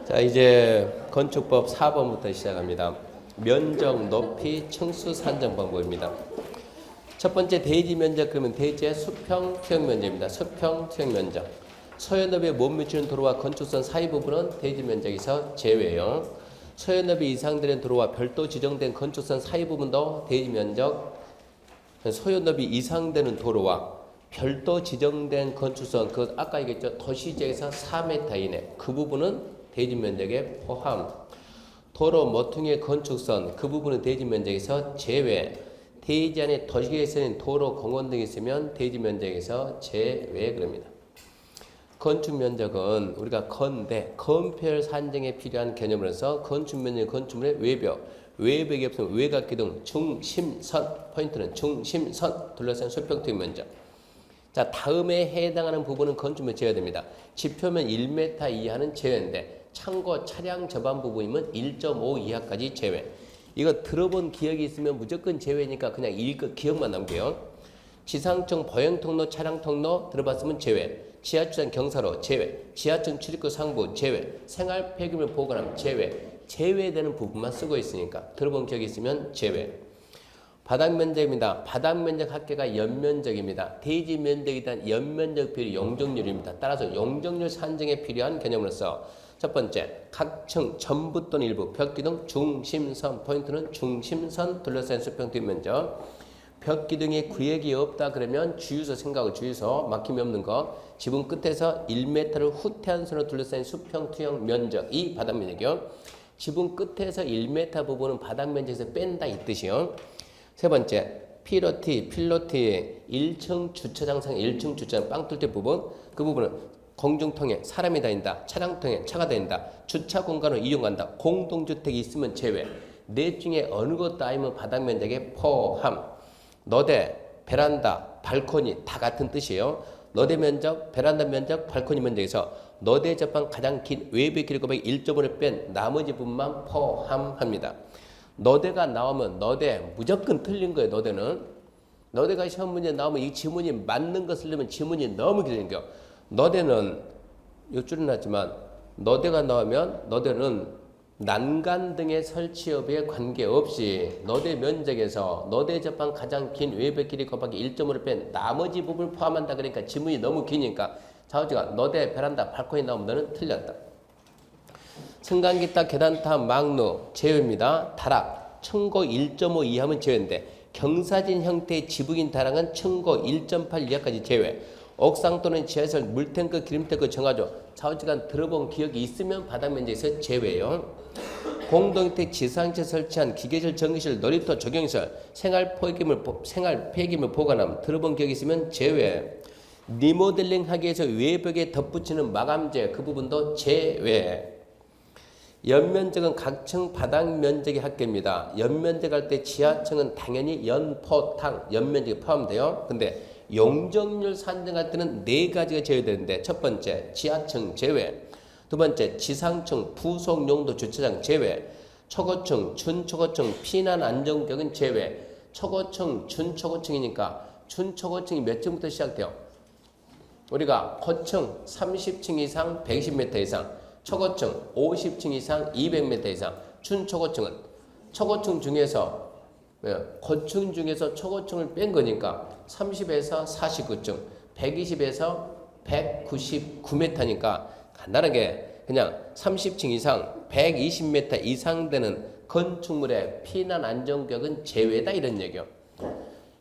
자, 이제 건축법 4번부터 시작합니다. 면적, 높이, 층수 산정 방법입니다. 첫 번째 대지 면적 그러면 대지의 수평, 투영 면적입니다. 수평, 투영 면적. 소연업에 못 미치는 도로와 건축선 사이 부분은 대지 면적에서 제외요. 소연업이 이상되는 도로와 별도 지정된 건축선 사이 부분도 대지 면적. 소연업이 이상되는 도로와 별도 지정된 건축선, 그 아까 얘기했죠. 도시지역에서 4m 이내 그 부분은 대지 면적에 포함. 도로 모퉁이의 건축선 그 부분은 대지 면적에서 제외. 대지 안에 도시에서는 도로, 공원 등이 있으면 대지 면적에서 제외 그럽니다. 건축 면적은 우리가 건폐율 산정에 필요한 개념으로서 건축 면적, 건축물의 외벽이 없으면 외곽기둥, 중심선, 포인트는 중심선 둘러싼 수평투영 면적. 자, 다음에 해당하는 부분은 건축물 제외됩니다. 지표면 1m 이하는 제외인데 창고 차량 접안 부분이면 1.5 이하까지 제외. 이거 들어본 기억이 있으면 무조건 제외니까 그냥 기억만 남겨요. 지상층 보행통로, 차량통로 들어봤으면 제외. 지하주차장 경사로 제외. 지하층 출입구 상부 제외. 생활 폐기물 보관함 제외. 제외되는 부분만 쓰고 있으니까 들어본 기억이 있으면 제외. 바닥 면적입니다. 바닥 면적 합계가 연면적입니다. 대지 면적에 대한 연면적 비율이 용적률입니다. 따라서 용적률 산정에 필요한 개념으로서 첫 번째, 각 층 전부 또는 일부 벽기둥 중심선, 포인트는 중심선 둘러싼 수평투영 면적. 벽기둥에 구획이 없다 그러면 주유소 생각하고 주유소 막힘이 없는 거. 지붕 끝에서 1m를 후퇴한 선으로 둘러싼 수평투영 면적. 이 바닥 면적이요. 지붕 끝에서 1m 부분은 바닥 면적에서 뺀다 이 뜻이요. 세 번째, 필로티 1층 주차장 상 1층 주차장 빵 뚫릴 부분. 그 부분은 공중통에 사람이 다닌다. 차량통에 차가 다닌다. 주차 공간을 이용한다. 공동주택이 있으면 제외. 넷 중에 어느 것도 아니면 바닥 면적에 포함. 너대, 베란다, 발코니 다 같은 뜻이에요. 너대 면적, 베란다 면적, 발코니 면적에서 너대 접한 가장 긴 외벽 길이 곱하기 1.5를 뺀 나머지 부분만 포함합니다. 너대가 나오면 너대 무조건 틀린 거예요. 너대가 시험 문제 나오면 이 지문이 맞는 거 쓰려면 지문이 너무 길어요. 너대는 요 줄여놨지만 너대가 나오면 너대는 난간 등의 설치 여부에 관계없이 너대 면적에서 너대 접한 가장 긴 외벽 길이 곱하기 1.5를 뺀 나머지 부분을 포함한다. 그러니까 지문이 너무 기니까 좌우지가 너대, 베란다, 발코니 나오면 너는 틀렸다. 승강기탑, 계단탑, 막루 제외입니다. 다락, 층고 1.5 이하면 제외인데 경사진 형태의 지붕인 다락은 층고 1.8 이하까지 제외. 옥상 또는 지하시설, 물탱크, 기름탱크 정하죠. 좌우지간 들어본 기억이 있으면 바닥 면적에서 제외요. 공동주택 지상층에 설치한 기계실, 전기실, 놀이터, 조경시설, 생활 폐기물 보관함 들어본 기억이 있으면 제외. 리모델링 하기 위해서 외벽에 덧붙이는 마감재 그 부분도 제외. 연면적은 각층 바닥 면적의 합계입니다. 연면적 할 때 지하층은 당연히 연포탕 연면적이 포함돼요. 근데 용적률 산정할 때는 네 가지가 제외되는데 첫 번째 지하층 제외, 두 번째 지상층 부속 용도 주차장 제외, 초고층 준초고층 피난 안정격은 제외. 초고층 준초고층이니까 준초고층이 몇 층부터 시작돼요? 우리가 고층 30층 이상 120m 이상, 초고층 50층 이상 200m 이상, 준초고층은 초고층 중에서 고층 중에서 초고층을 뺀 거니까 30에서 49층, 120에서 199m니까 간단하게 그냥 30층 이상 120m 이상 되는 건축물의 피난 안정격은 제외다 이런 얘기요.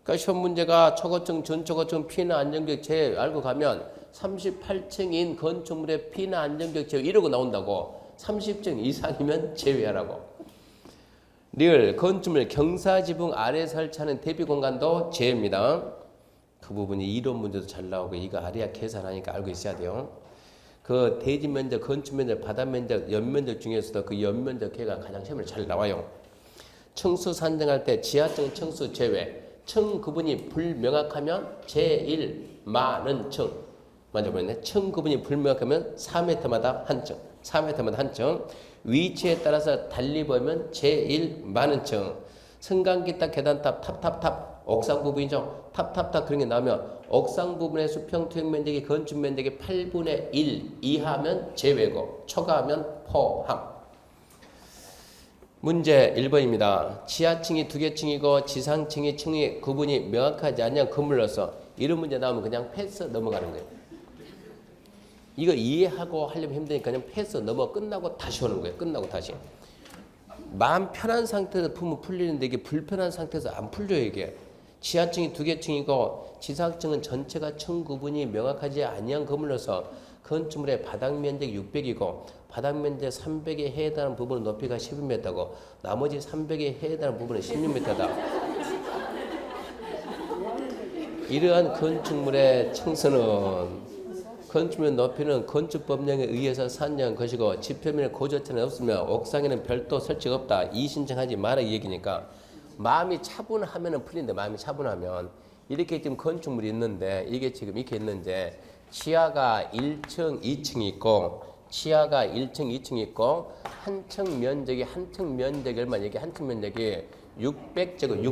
그러니까 시험 문제가 초고층, 준초고층 피난 안정격 제외 알고 가면 38층인 건축물의 피난 안정격 제외 이러고 나온다고. 30층 이상이면 제외하라고. 리을 건축물 경사지붕 아래 설치하는 대비 공간도 제외입니다. 그 부분이 이론 문제도 잘 나오고 이거 아래야 계산하니까 알고 있어야 돼요. 그 대지 면적, 건축 면적, 바닥 면적, 연면적 중에서도 그 연면적 개가 가장 시험에 잘 나와요. 층수 산정할 때 지하층 층수 제외. 층 구분이 불명확하면 제1 많은 층. 맞아 보였네. 층 구분이 불명확하면 4m마다 한 층. 4m마다 한 층. 위치에 따라서 달리 보면 제1 많은 층. 승강기탑, 계단탑, 탑 옥상 부분이죠. 탑 그런 게 나오면 옥상 부분의 수평 투영 면적이 건축 면적의 8분의 1 이하면 제외고 초과하면 포함. 문제 1번입니다. 지하층이 2개 층이고 지상층이 층의 구분이 명확하지 않은 건물로서 이런 문제 나오면 그냥 패스 넘어가는 거예요. 이거 이해하고 하려면 힘드니까 그냥 패스 넘어 끝나고 다시 오는 거예요. 끝나고 다시. 마음 편한 상태에서 풀면 풀리는데 이게 불편한 상태에서 안 풀려요. 이게. 지하층이 2개 층이고 지상층은 전체가 층 구분이 명확하지 아니한 건물로서 건축물의 바닥 면적 600이고 바닥 면적 300에 해당하는 부분은 높이가 12m고 나머지 300에 해당하는 부분은 16m다. 이러한 건축물의 층수는 건축물 높이는 건축법령에 의해서 산정한 것이고 지표면에 고저체는 없으며 옥상에는 별도 설치가 없다. 이의신청하지 마라 이 얘기니까 마음이 차분하면 풀린데 마음이 차분하면 이렇게 지금 건축물이 있는데 이게 지금 이렇게 있는데 지하가 1층, 2층이 있고 지하가 1층, 2층이 있고 한 층 면적이 얼마냐 이게 한 층 면적이 600제곱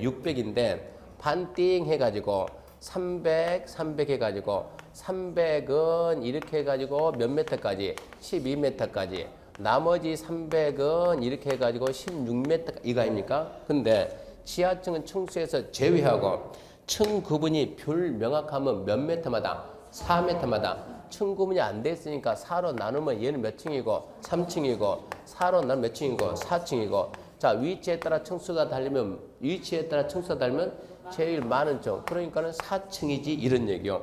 600인데 반띵 해가지고 300 해가지고 300은 이렇게 해가지고 몇 메터까지 12m까지 나머지 300은 이렇게 해가지고 16m 이거 아닙니까? 근데 지하층은 층수에서 제외하고 층 구분이 불명확하면 몇 메터마다 4m마다 층 구분이 안 됐으니까 4로 나누면 얘는 몇 층이고 3층이고 4로 나누면 몇 층이고 4층이고 자 위치에 따라 층수가 다르면 제일 많은 층 그러니까는 4층이지 이런 얘기요.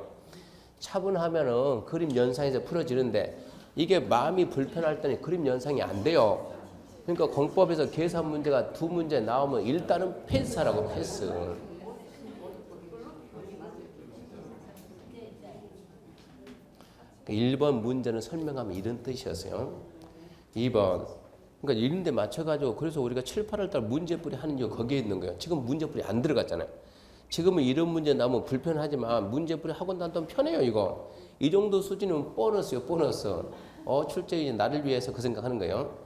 차분하면은 그림 연상에서 풀어지는데 이게 마음이 불편할 때는 그림 연상이 안 돼요. 그러니까 공법에서 계산 문제가 2문제 나오면 일단은 패스하라고 패스. 1번 문제는 설명하면 이런 뜻이었어요. 2번. 그러니까 이런 데 맞춰가지고 그래서 우리가 7, 8월 달 문제풀이 하는 이유가 거기에 있는 거예요. 지금 문제풀이 안 들어갔잖아요. 지금은 이런 문제 나오면 불편하지만 문제풀이 학원 다니면 편해요 이거. 이 정도 수준이면 보너스요 보너스. 출제인이 나를 위해서 그 생각하는 거예요.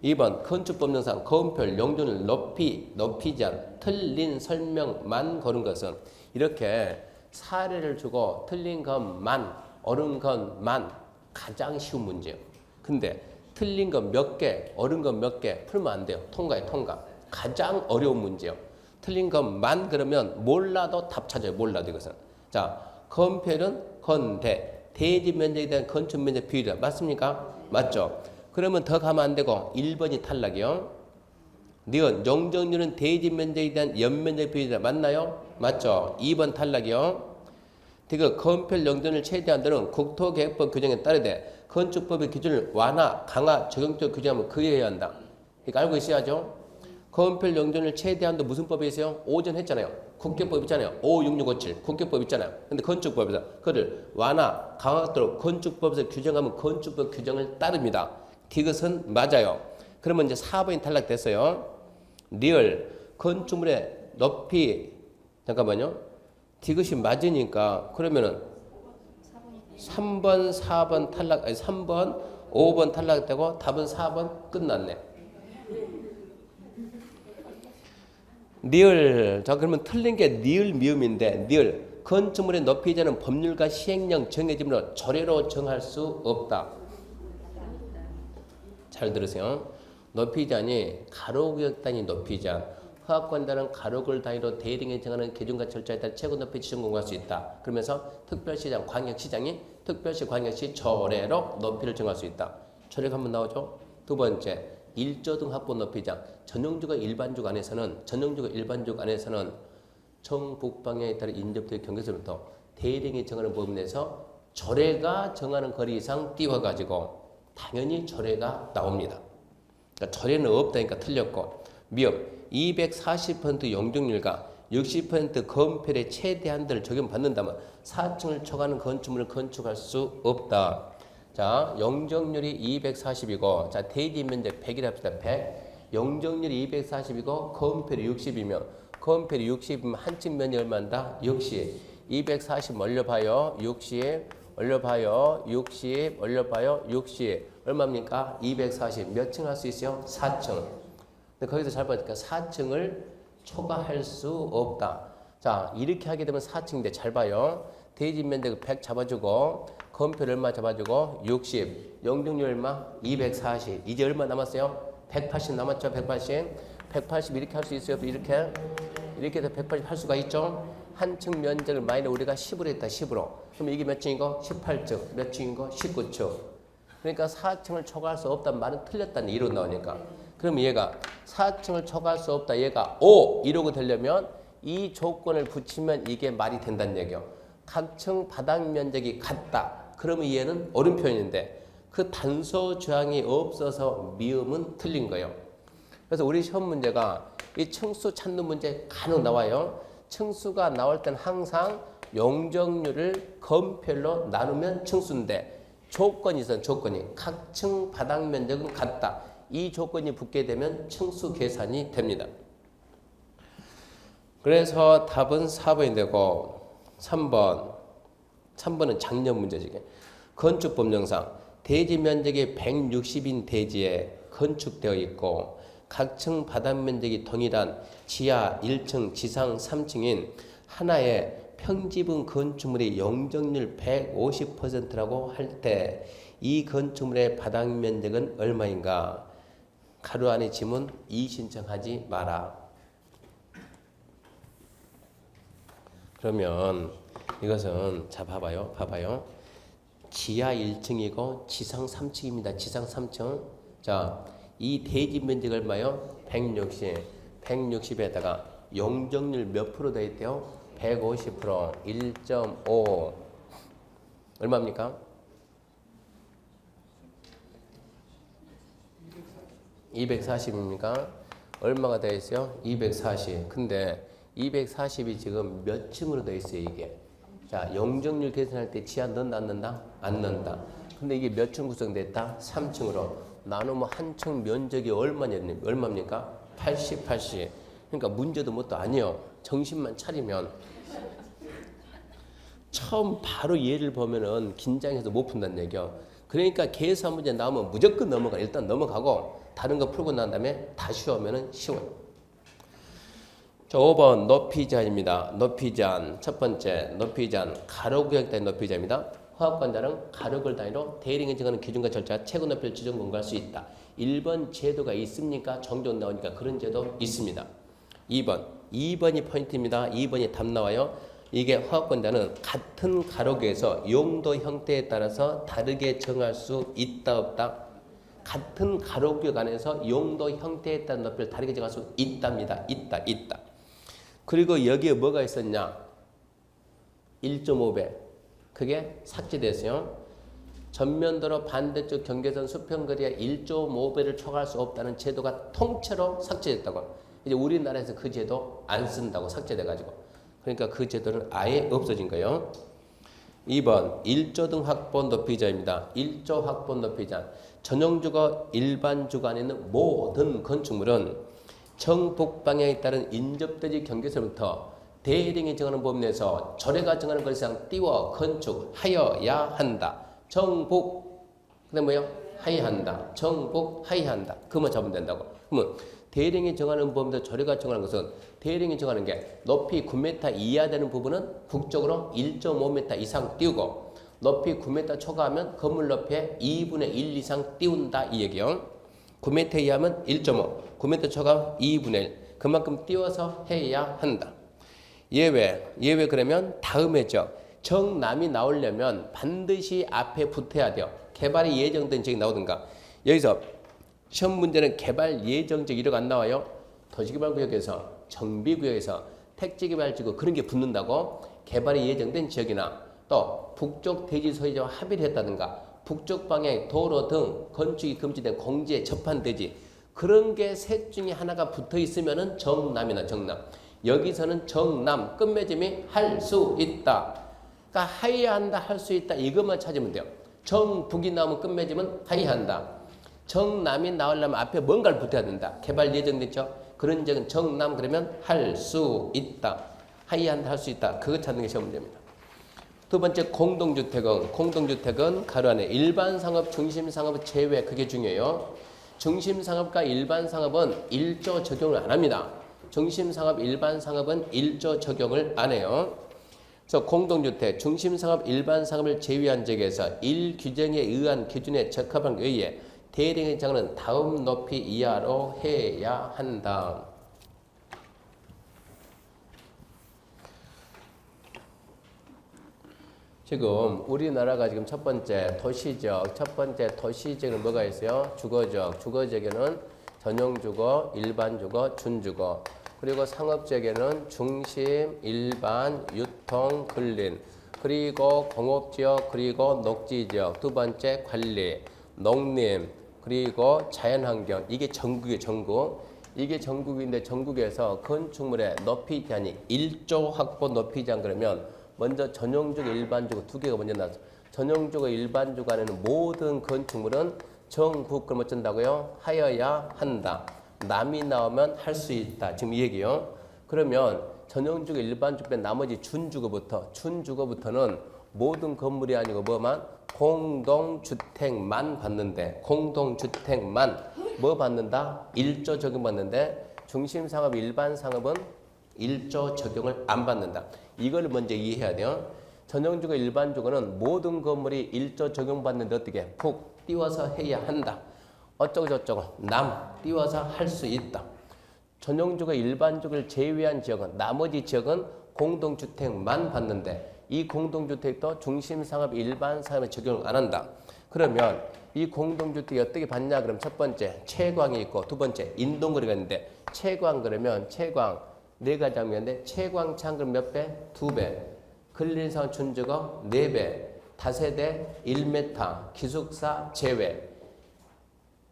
2번 건축법령상 거음표 용도를 높이지 않 틀린 설명만 거는 것은 이렇게 사례를 주고 틀린 것만 옳은 것만 가장 쉬운 문제예요. 근데 틀린 것 몇 개, 옳은 것 몇 개 풀면 안 돼요. 통과. 가장 어려운 문제예요. 틀린 것만 그러면 몰라도 답 찾아요. 몰라도 이것은. 자, 건폐는 건대, 대지 면적에 대한 건축 면적 비율이다. 맞습니까? 맞죠? 그러면 더 가면 안 되고 1번이 탈락이요. 니은 용적률은 대지 면적에 대한 연면적 비율이다. 맞나요? 맞죠? 2번 탈락이요. 그 건폐 용적률을 최대한 되는 국토계획법 규정에 따르되 건축법의 기준을 완화, 강화, 적용적 규정하면 그해야 한다. 이거 알고 있어야죠. 건폐 용적률 최대한도 무슨 법에 있어요? 오전 했잖아요. 국계법 있잖아요. 56657 국계법 있잖아요. 근데 건축법에서 그를 완화, 강화하도록 건축법에서 규정하면 건축법 규정을 따릅니다. 이것은 맞아요. 그러면 이제 4번이 탈락됐어요. 리얼 건축물의 높이 잠깐만요. 이것이 맞으니까 그러면은 3번, 4번 탈락, 아니 3번, 5번 탈락되고 답은 4번 끝났네. 리얼. 자 그러면 틀린 게 리얼 미음인데 리얼 건축물의 높이자는 법률과 시행령 정해짐으로 조례로 정할 수 없다. 잘 들으세요. 높이자니 가로구역 단위 높이자. 허가권자는 가로구역 단위로 대등에 정하는 기준과 절차에 따라 최고 높이 지정 공고할 수 있다. 그러면서 특별시장, 광역시장이 특별시, 광역시 조례로 높이를 정할 수 있다. 조례가 한번 나오죠. 두 번째, 1조등 확보 높이장. 전용주가 일반주 안에서는 정북방향에 따라 인접된 경계선부터 대등이 정하는 부분에 대해서 조례가 정하는 거리 이상 띄워가지고 당연히 조례가 나옵니다. 그러니까 조례는 없다니까 틀렸고 미흡 240% 용적률과 60% 건폐율의 최대한도를 적용받는다면 4층을 초과하는 건축물을 건축할 수 없다. 자, 용적률이 240이고 자 대지 면적 100이라 합시다. 100. 용적률이 240이고 건폐율이 60이면 건폐율이 60이면 한층 면적이 얼마인다? 60. 240 올려봐요. 60. 올려봐요. 60. 올려봐요. 60. 얼마입니까? 240. 몇 층 할 수 있어요? 4층. 근데 거기서 잘 보니까 4층을 초과할 수 없다. 자, 이렇게 하게 되면 4층인데 잘 봐요. 대지 면적 100 잡아주고 건표를 얼마 잡아주고 60, 영등률 얼마? 240. 이제 얼마 남았어요? 180 남았죠? 180 이렇게 할 수 있어요? 이렇게 해서 180 할 수가 있죠? 한 층 면적을 마이너 우리가 10으로 했다. 10으로. 그럼 이게 몇 층이고? 18층. 몇 층이고? 19층. 그러니까 4층을 초과할 수 없다는 말은 틀렸다는 이로 나오니까. 그럼 얘가 4층을 초과할 수 없다. 얘가 5 이러고 되려면 이 조건을 붙이면 이게 말이 된다는 얘기요. 각 층 바닥 면적이 같다. 그러면 얘는 옳은 표현인데 그 단서 조항이 없어서 미음은 틀린 거예요. 그래서 우리 시험 문제가 이 층수 찾는 문제 간혹 나와요. 층수가 나올 땐 항상 용적률을 건별로 나누면 층수인데 조건이 있어요. 조건이 각 층 바닥 면적은 같다. 이 조건이 붙게 되면 층수 계산이 됩니다. 그래서 답은 4번이 되고 3번은 작년 문제지. 건축법령상 대지 면적이 160인 대지에 건축되어 있고 각 층 바닥 면적이 동일한 지하 1층, 지상 3층인 하나의 평지분 건축물의 용적률 150%라고 할 때 이 건축물의 바닥 면적은 얼마인가? 가로 안에 지문 이 신청하지 마라. 그러면 이것은 자 봐봐요. 지하 1층이고 지상 3층입니다. 지상 3층. 자, 이 대지 면적 얼마요? 160. 160에다가 용적률 몇 프로 돼 있대요? 150%. 1.5. 얼마입니까? 240입니까? 얼마가 되어 있어요? 240. 근데 240이 지금 몇 층으로 되어 있어요, 이게? 자, 용적률 계산할 때 지하 넣는다, 안 넣는다? 안 넣는다. 근데 이게 몇 층 구성됐다? 3층으로. 나누면 한 층 면적이 얼마입니까? 80. 그러니까 문제도 뭣도 아니에요. 정신만 차리면. 처음 바로 예를 보면은 긴장해서 못 푼다는 얘기요. 그러니까 계산 문제 나오면 무조건 넘어가. 일단 넘어가고 다른 거 풀고 난 다음에 다시 오면은 쉬워요. 자, 5번 높이 제한입니다. 높이 제한. 첫 번째 높이 제한 가로구역 단위 높이 제한입니다. 화학관자는 가로구역 단위로 대리인이 정하는 기준과 절차 최고 높이를 지정 공부할 수 있다. 1번 제도가 있습니까? 종종 나오니까 그런 제도 있습니다. 2번이 포인트입니다. 2번이 답 나와요. 이게 화학관자는 같은 가로구에서 용도 형태에 따라서 다르게 정할 수 있다 없다? 같은 가로구역 안에서 용도 형태에 따른 높이를 다르게 정할 수 있답니다. 있다. 그리고 여기에 뭐가 있었냐? 1.5배. 그게 삭제됐어요. 전면도로 반대쪽 경계선 수평거리에 1.5배를 초과할 수 없다는 제도가 통째로 삭제됐다고. 이제 우리나라에서 그 제도 안 쓴다고 삭제돼가지고. 그러니까 그 제도는 아예 없어진 거예요. 2번 1조 등 확본 높이자입니다. 1조 확본 높이자. 전용주거 일반주거 안에 있는 모든 건축물은 정북방향에 따른 인접대지 경계선부터 대령이 정하는 범위 내에서 조례가 정하는 거리 이상 띄워 건축하여야 한다. 정북 그다음 뭐요? 하여한다. 정북 하여한다. 그만 잡으면 된다고. 그러면 대령이 정하는 범위에서 조례가 정하는 것은 대령이 정하는 게 높이 9m 이하 되는 부분은 북쪽으로 1.5m 이상 띄우고 높이 9m 초과하면 건물 높이의 2분의 1 이상 띄운다 이 얘기요. 9m 이하면 1.5, 9m 초과 2분의 1 그만큼 띄워서 해야 한다. 예외 그러면 다음에죠. 정남이 나오려면 반드시 앞에 붙어야 돼요. 개발이 예정된 지역이 나오든가. 여기서 시험 문제는 개발 예정지역 이런 거 안 나와요. 도시개발구역에서 정비구역에서 택지개발지구 그런 게 붙는다고. 개발이 예정된 지역이나 또 북쪽 대지 소유자와 합의를 했다든가 북쪽 방향의 도로 등 건축이 금지된 공지에 접한 대지 그런 게 셋 중에 하나가 붙어 있으면은 정남이나 정남. 여기서는 정남 끝맺음이 할 수 있다. 그러니까 하여한다 할 수 있다 이것만 찾으면 돼요. 정북이 나오면 끝맺음은 하여한다. 정남이 나오려면 앞에 뭔가를 붙여야 된다. 개발 예정됐죠? 그런 적은 정남 그러면 할 수 있다. 하여한다 할 수 있다. 그거 찾는 게 시험 문제입니다. 두 번째 공동주택은 가로 안에 일반상업, 중심상업 제외 그게 중요해요. 중심상업과 일반상업은 1조 적용을 안 합니다. 중심상업, 일반상업은 1조 적용을 안 해요. 그래서 공동주택, 중심상업, 일반상업을 제외한 지역에서 일규정에 의한 기준에 적합한 의에 대리의 장은 다음 높이 이하로 해야 한다. 지금 우리나라가 지금 첫 번째 도시적은 뭐가 있어요? 주거적. 주거적에는 전용주거, 일반주거, 준주거. 그리고 상업적에는 중심, 일반, 유통, 근린. 그리고 공업지역, 그리고 녹지지역. 두 번째 관리, 농림, 그리고 자연환경. 이게 전국이에요, 전국. 이게 전국인데 전국에서 건축물의 높이 제한이 1조 확보 높이 제한 그러면 먼저 전용주거, 일반주거 두 개가 먼저 나왔어. 전용주거, 일반주거 안에는 모든 건축물은 전국 그럼 어쩐다고요? 하여야 한다. 남이 나오면 할 수 있다. 지금 이 얘기요. 그러면 전용주거, 일반주거 빼 나머지 준주거부터는 모든 건물이 아니고 뭐만? 공동주택만 받는데 공동주택만 뭐 받는다? 1조 적용받는데 중심상업, 일반상업은 1조 적용을 안 받는다. 이걸 먼저 이해해야 돼요. 전용주거, 일반주거는 모든 건물이 1조 적용받는데 어떻게? 푹 띄워서 해야 한다. 어쩌고 저쩌고 띄워서 할 수 있다. 전용주거, 일반주거를 제외한 지역은 나머지 지역은 공동주택만 받는데 이 공동주택도 중심상업, 일반상업에 적용을 안 한다. 그러면 이 공동주택이 어떻게 받냐? 그럼 첫 번째 채광이 있고 두 번째 인동거리가 있는데 채광 그러면 채광 네 가지 항목인데 채광창 그럼 몇 배? 2배. 근린상 준주거 4배. 다세대 1m. 기숙사 제외.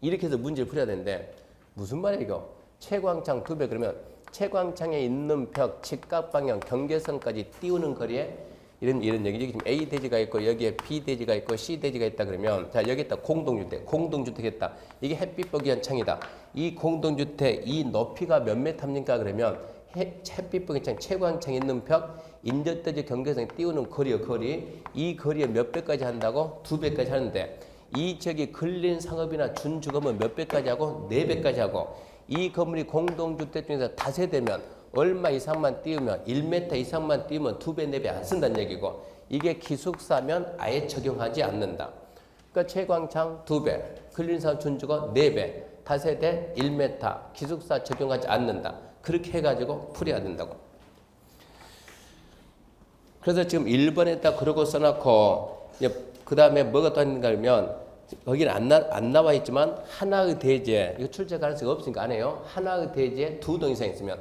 이렇게 해서 문제를 풀어야 되는데 무슨 말이야 이거? 채광창 2배 그러면 채광창에 있는 벽, 직각방향, 경계선까지 띄우는 거리에 이런 얘기지. 지금 A 대지가 있고 여기에 B 대지가 있고 C 대지가 있다 그러면 자 여기 있다 공동주택 했다. 이게 햇빛 보기 위한 창이다. 이 공동주택 이 높이가 몇 메타입니까? 그러면 햇빛 보기 창 채광창에 있는 벽 인접대지 경계선에 띄우는 거리 이 거리에 몇 배까지 한다고? 2배까지 하는데 이 지역이 근린 상업이나 준주거면 몇 배까지 하고? 4배까지 하고 이 건물이 공동주택 중에서 다세대면 얼마 이상만 띄우면 1m 이상만 띄우면 2배, 4배 안 쓴다는 얘기고 이게 기숙사면 아예 적용하지 않는다. 그러니까 채광창 2배, 근린상업 준주거 4배, 다세대 1m, 기숙사 적용하지 않는다. 그렇게 해가지고 풀어야 된다고. 그래서 지금 1번에다 그러고 써놓고 그 다음에 뭐가 또 있는가 하면 거기는 안 나와 있지만 하나의 대지에 이거 출제 가능성이 없으니까 안 해요. 하나의 대지에 2동 이상 있으면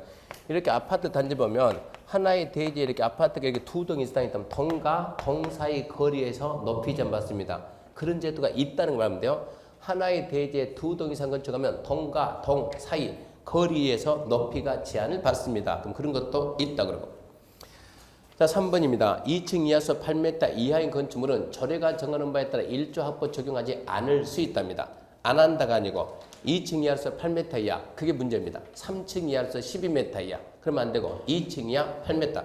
이렇게 아파트 단지 보면 하나의 대지에 이렇게 아파트가 이렇게 2동 이상 있다면 동과 동 사이 거리에서 높이 제한 받습니다. 그런 제도가 있다는 걸 알면 돼요. 하나의 대지에 2동 이상 건축하면 동과 동 사이 거리에서 높이가 제한을 받습니다. 그럼 그런 것도 있다 그러고. 자, 3번입니다. 2층 이하에서 8m 이하인 건축물은 조례가 정하는 바에 따라 1조 확보 적용하지 않을 수 있답니다. 안 한다가 아니고 2층 이하에서 8m 이하 그게 문제입니다. 3층 이하에서 12m 이하 그러면 안 되고 2층 이하 8m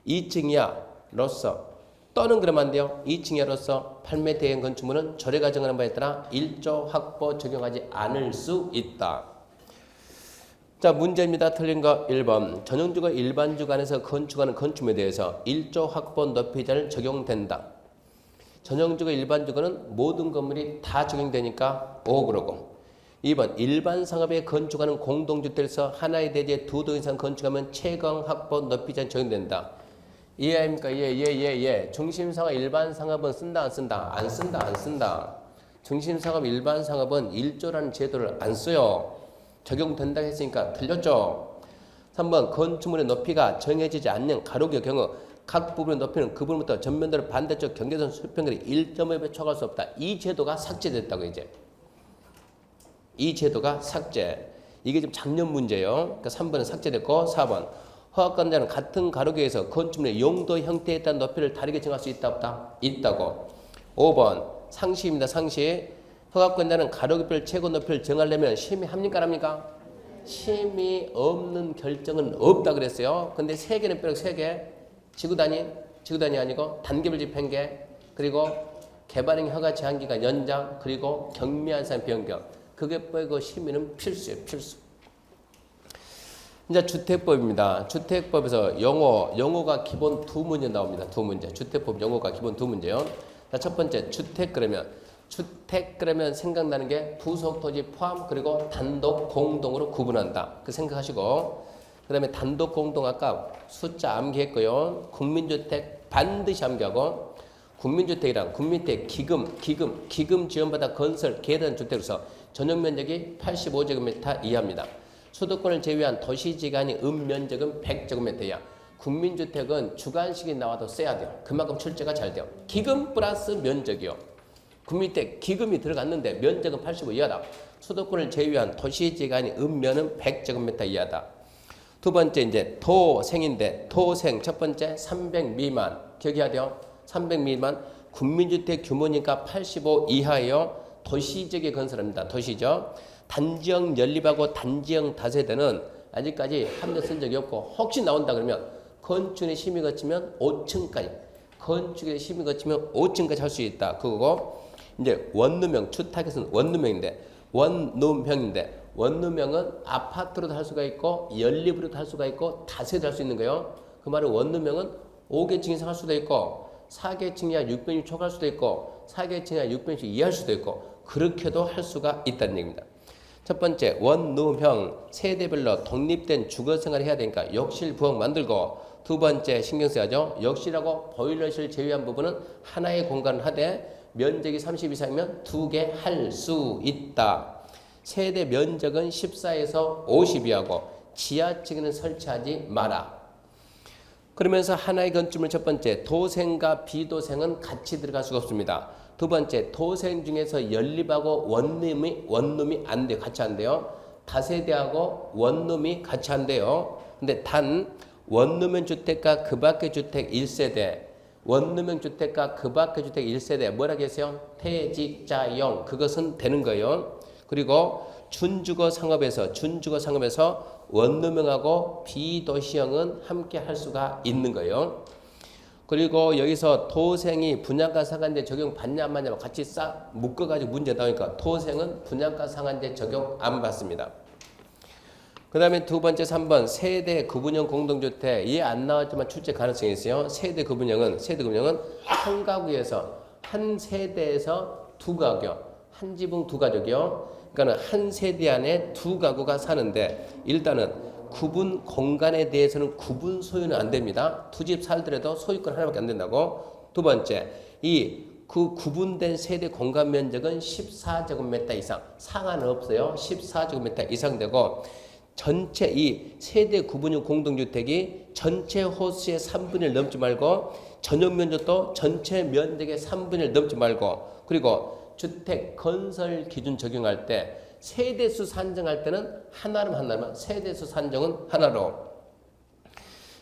2층 이하로서 또는 그러면 안 돼요. 2층 이하로서 8m 이하인 건축물은 조례가 정하는 바에 따라 1조 확보 적용하지 않을 수 있다. 자, 문제입니다. 틀린 거 1번. 전용주거 일반주거 안에서 건축하는 건축물에 대해서 1조 확보 높이 제한을 적용된다. 전용주거 일반주거는 모든 건물이 다 적용되니까 O 그러고. 2번. 일반 상업에 건축하는 공동주택에서 하나의 대지에 2동 이상 건축하면 채광 확보 높이 제한 적용된다. 이해합니까? 예. 중심상업 일반 상업은 쓴다 안 쓴다? 안 쓴다. 중심상업 일반 상업은 1조라는 제도를 안 써요. 적용된다 했으니까 틀렸죠. 3번 건축물의 높이가 정해지지 않는 가로의 경우 각 부분의 높이는 그 부분부터 전면도로 반대쪽 경계선 수평거리 1.5배 초과할 수 없다. 이 제도가 삭제됐다고 이제. 이 제도가 삭제. 이게 지금 작년 문제예요. 그러니까 3번은 삭제됐고 4번 허가권자는 같은 가로교에서 건축물의 용도 형태에 따른 높이를 다르게 정할 수 있다 없다? 있다고. 5번 상시입니다. 상시. 허가권자는 가로교별 최고 높이를 정하려면 심의합니까? 안 합니까? 심의 없는 결정은 없다 그랬어요. 근데 3개는 빼고 3개. 지구단위 아니고 단계별 집행계 그리고 개발행 허가 제한기간 연장 그리고 경미한 사항 변경. 그게 빼고 심의는 필수예요. 필수. 이제 주택법입니다. 주택법에서 영어가 기본 두 문제 나옵니다. 두 문제. 주택법 영어가 기본 두 문제요. 자, 첫 번째 주택 그러면 생각나는 게 부속 토지 포함 그리고 단독 공동으로 구분한다. 그 생각하시고 그다음에 단독 공동 아까 숫자 암기했고요. 국민주택 반드시 암기하고 국민주택이랑 국민주택 기금 지원받아 건설 개단 주택으로서 전용 면적이 85제곱미터 이하입니다. 수도권을 제외한 도시지간이 면적은 100제곱미터야. 국민주택은 주관식이 나와도 써야 돼요. 그만큼 출제가 잘 돼요. 기금 플러스 면적이요. 국민주택 기금이 들어갔는데 면적은 85 이하다. 수도권을 제외한 도시지간이 면은 100제곱미터 이하다. 두 번째 이제 도생인데 도생 첫 번째 300 미만 기억해야 돼요. 300 미만 국민주택 규모니까 85 이하예요. 도시지역에 건설합니다. 도시죠. 단지형 연립하고 단지형 다세대는 아직까지 합력 쓴 적이 없고 혹시 나온다 그러면 건축의 심의 거치면 5층까지 건축의 심의 거치면 5층까지 할 수 있다. 그거고 이제 원룸형 주택에서는 원룸형은 아파트로도 할 수가 있고 연립으로도 할 수가 있고 다세대도 할 수 있는 거예요. 그 말은 원룸형은 5계층 이상 할 수도 있고 4계층 이하 600명 초과할 수도 있고 4계층 이하 600명 이하할 수도 있고 그렇게도 할 수가 있다는 얘기입니다. 첫 번째 원룸형 세대별로 독립된 주거생활을 해야 되니까 욕실 부엌 만들고 두 번째 신경 써야죠. 욕실하고 보일러실 제외한 부분은 하나의 공간을 하되 면적이 30 이상이면 2개 할 수 있다. 세대 면적은 14에서 50이하고 지하층에는 설치하지 마라. 그러면서 하나의 건축물 첫 번째 도생과 비도생은 같이 들어갈 수가 없습니다. 두 번째 도생 중에서 연립하고 원룸이 안 돼요. 같이 안 돼요. 다세대하고 원룸이 같이 안 돼요. 근데 단 원룸형 주택과 그 밖의 주택 1세대 원룸형 주택과 그 밖의 주택 1세대 뭐라 계세요? 퇴직자용 그것은 되는 거예요. 그리고 준주거 상업에서 원룸형하고 비도시형은 함께 할 수가 있는 거예요. 그리고 여기서 도생이 분양가 상한제 적용 받냐 안 받냐 같이 싹 묶어가지고 문제 나오니까 도생은 분양가 상한제 적용 안 받습니다. 그 다음에 두 번째 3번 세대 구분형 공동주택 얘 안 나왔지만 출제 가능성이 있어요. 세대 구분형은 한 가구에서 한 세대에서 두 가구 한 지붕 두 가족이요. 그러니까 한 세대 안에 두 가구가 사는데 일단은 구분 공간에 대해서는 구분 소유는 안 됩니다. 두 집 살더라도 소유권 하나밖에 안 된다고. 두 번째 그 구분된 세대 공간 면적은 14제곱미터 이상 상한은 없어요. 14제곱미터 이상 되고 전체 이 세대 구분형 공동주택이 전체 호수의 3분의 1 넘지 말고 전용 면적도 전체 면적의 3분의 1 넘지 말고 그리고 주택 건설 기준 적용할 때 세대수 산정할 때는 하나로만 세대수 산정은 하나로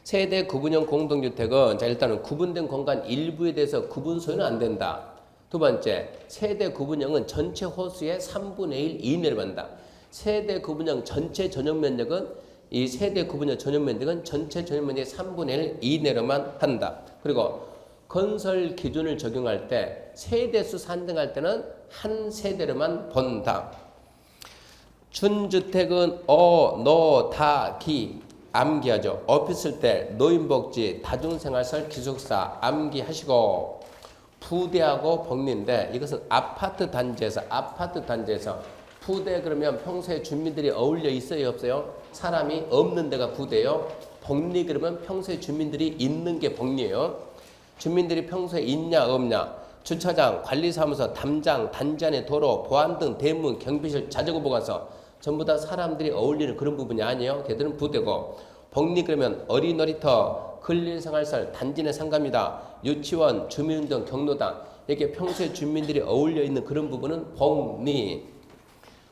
세대 구분형 공동주택은 자 일단은 구분된 공간 일부에 대해서 구분 소유는 안 된다. 두 번째 세대 구분형은 전체 호수의 3분의 1 이내로 한다. 세대 구분형 전체 전용 면적은 이 세대 구분형 전용 면적은 전체 전용 면적의 3분의 1 이내로만 한다. 그리고 건설 기준을 적용할 때 세대수 산정할 때는 한 세대로만 본다. 준주택은 암기하죠. 오피스텔, 노인복지, 다중생활설, 기숙사 암기하시고 부대하고 복리인데 이것은 아파트 단지에서 부대 그러면 평소에 주민들이 어울려 있어요 없어요? 사람이 없는 데가 부대요. 복리 그러면 평소에 주민들이 있는 게 복리예요. 주민들이 평소에 있냐 없냐 주차장, 관리사무소, 담장, 단지 안의 도로, 보안 등 대문, 경비실, 자전거 보관소 전부 다 사람들이 어울리는 그런 부분이 아니에요. 걔들은 부대고 복리 그러면 어린 놀이터, 근린생활설, 단지 내 상가입니다. 유치원, 주민운동, 경로당 이렇게 평소에 주민들이 어울려 있는 그런 부분은 복리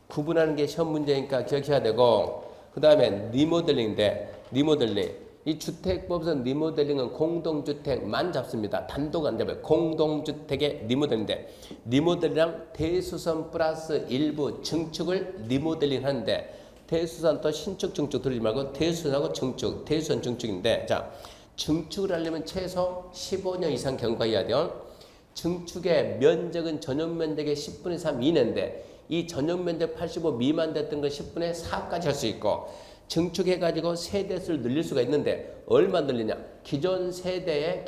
구분하는 게 시험 문제니까 기억해야 되고 그 다음에 리모델링 이 주택법에서 리모델링은 공동주택만 잡습니다. 단독 안 잡아요. 공동주택의 리모델링인데 리모델링이랑 대수선 플러스 일부 증축을 리모델링 하는데 대수선 또 신축 증축 들리지 말고 대수선하고 증축 대수선 증축인데 자 증축을 하려면 최소 15년 이상 경과해야 돼요. 증축의 면적은 전용 면적의 10분의 3 이내인데 이 전용 면적 85 미만 됐던 건 10분의 4까지 할 수 있고 증축해가지고 세대수를 늘릴 수가 있는데 얼마 늘리냐? 기존 세대의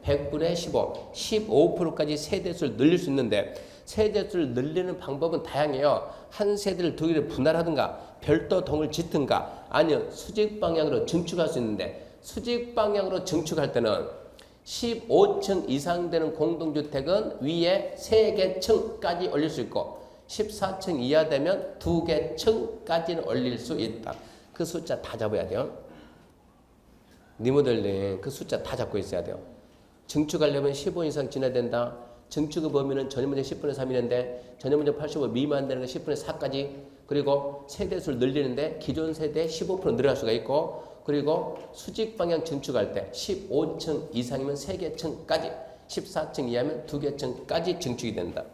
100분의 15, 15%까지 세대수를 늘릴 수 있는데 세대수를 늘리는 방법은 다양해요. 한 세대를 두 개를 분할하든가 별도 동을 짓든가 아니면 수직 방향으로 증축할 수 있는데 수직 방향으로 증축할 때는 15층 이상 되는 공동주택은 위에 3개 층까지 올릴 수 있고 14층 이하 되면 2개 층까지는 올릴 수 있다. 그 숫자 다 잡아야 돼요. 리모델링 그 숫자 다 잡고 있어야 돼요. 증축하려면 15 이상 지나야 된다. 증축의 범위는 전혀 문제 10분의 3이는데 전혀 문제 85 미만 되는 거 10분의 4까지 그리고 세대수를 늘리는데 기존 세대에 15% 늘어날 수가 있고 그리고 수직 방향 증축할 때 15층 이상이면 3개 층까지 14층 이하면 2개 층까지 증축이 된다.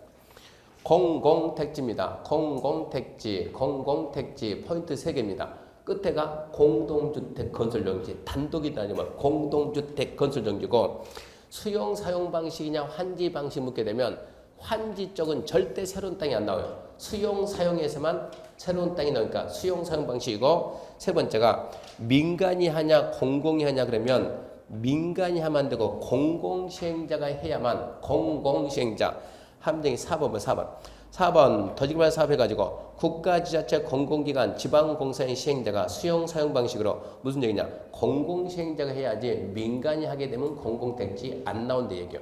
공공택지입니다. 공공택지 포인트 3개입니다. 끝에가 공동주택 건설용지 단독이다 아니면 공동주택 건설용지고 수용 사용 방식이냐 환지 방식 묻게 되면 환지 쪽은 절대 새로운 땅이 안 나와요. 수용 사용에서만 새로운 땅이 나오니까 수용 사용 방식이고 세 번째가 민간이 하냐 공공이 하냐 그러면 민간이 하면 안 되고 공공시행자가 해야만 공공시행자 함정이 4번 더지기말 사업해가지고 국가지자체 공공기관 지방공사의 시행자가 수용 사용 방식으로 무슨 얘기냐 공공시행자가 해야지 민간이 하게 되면 공공택지 안 나온다 얘기요.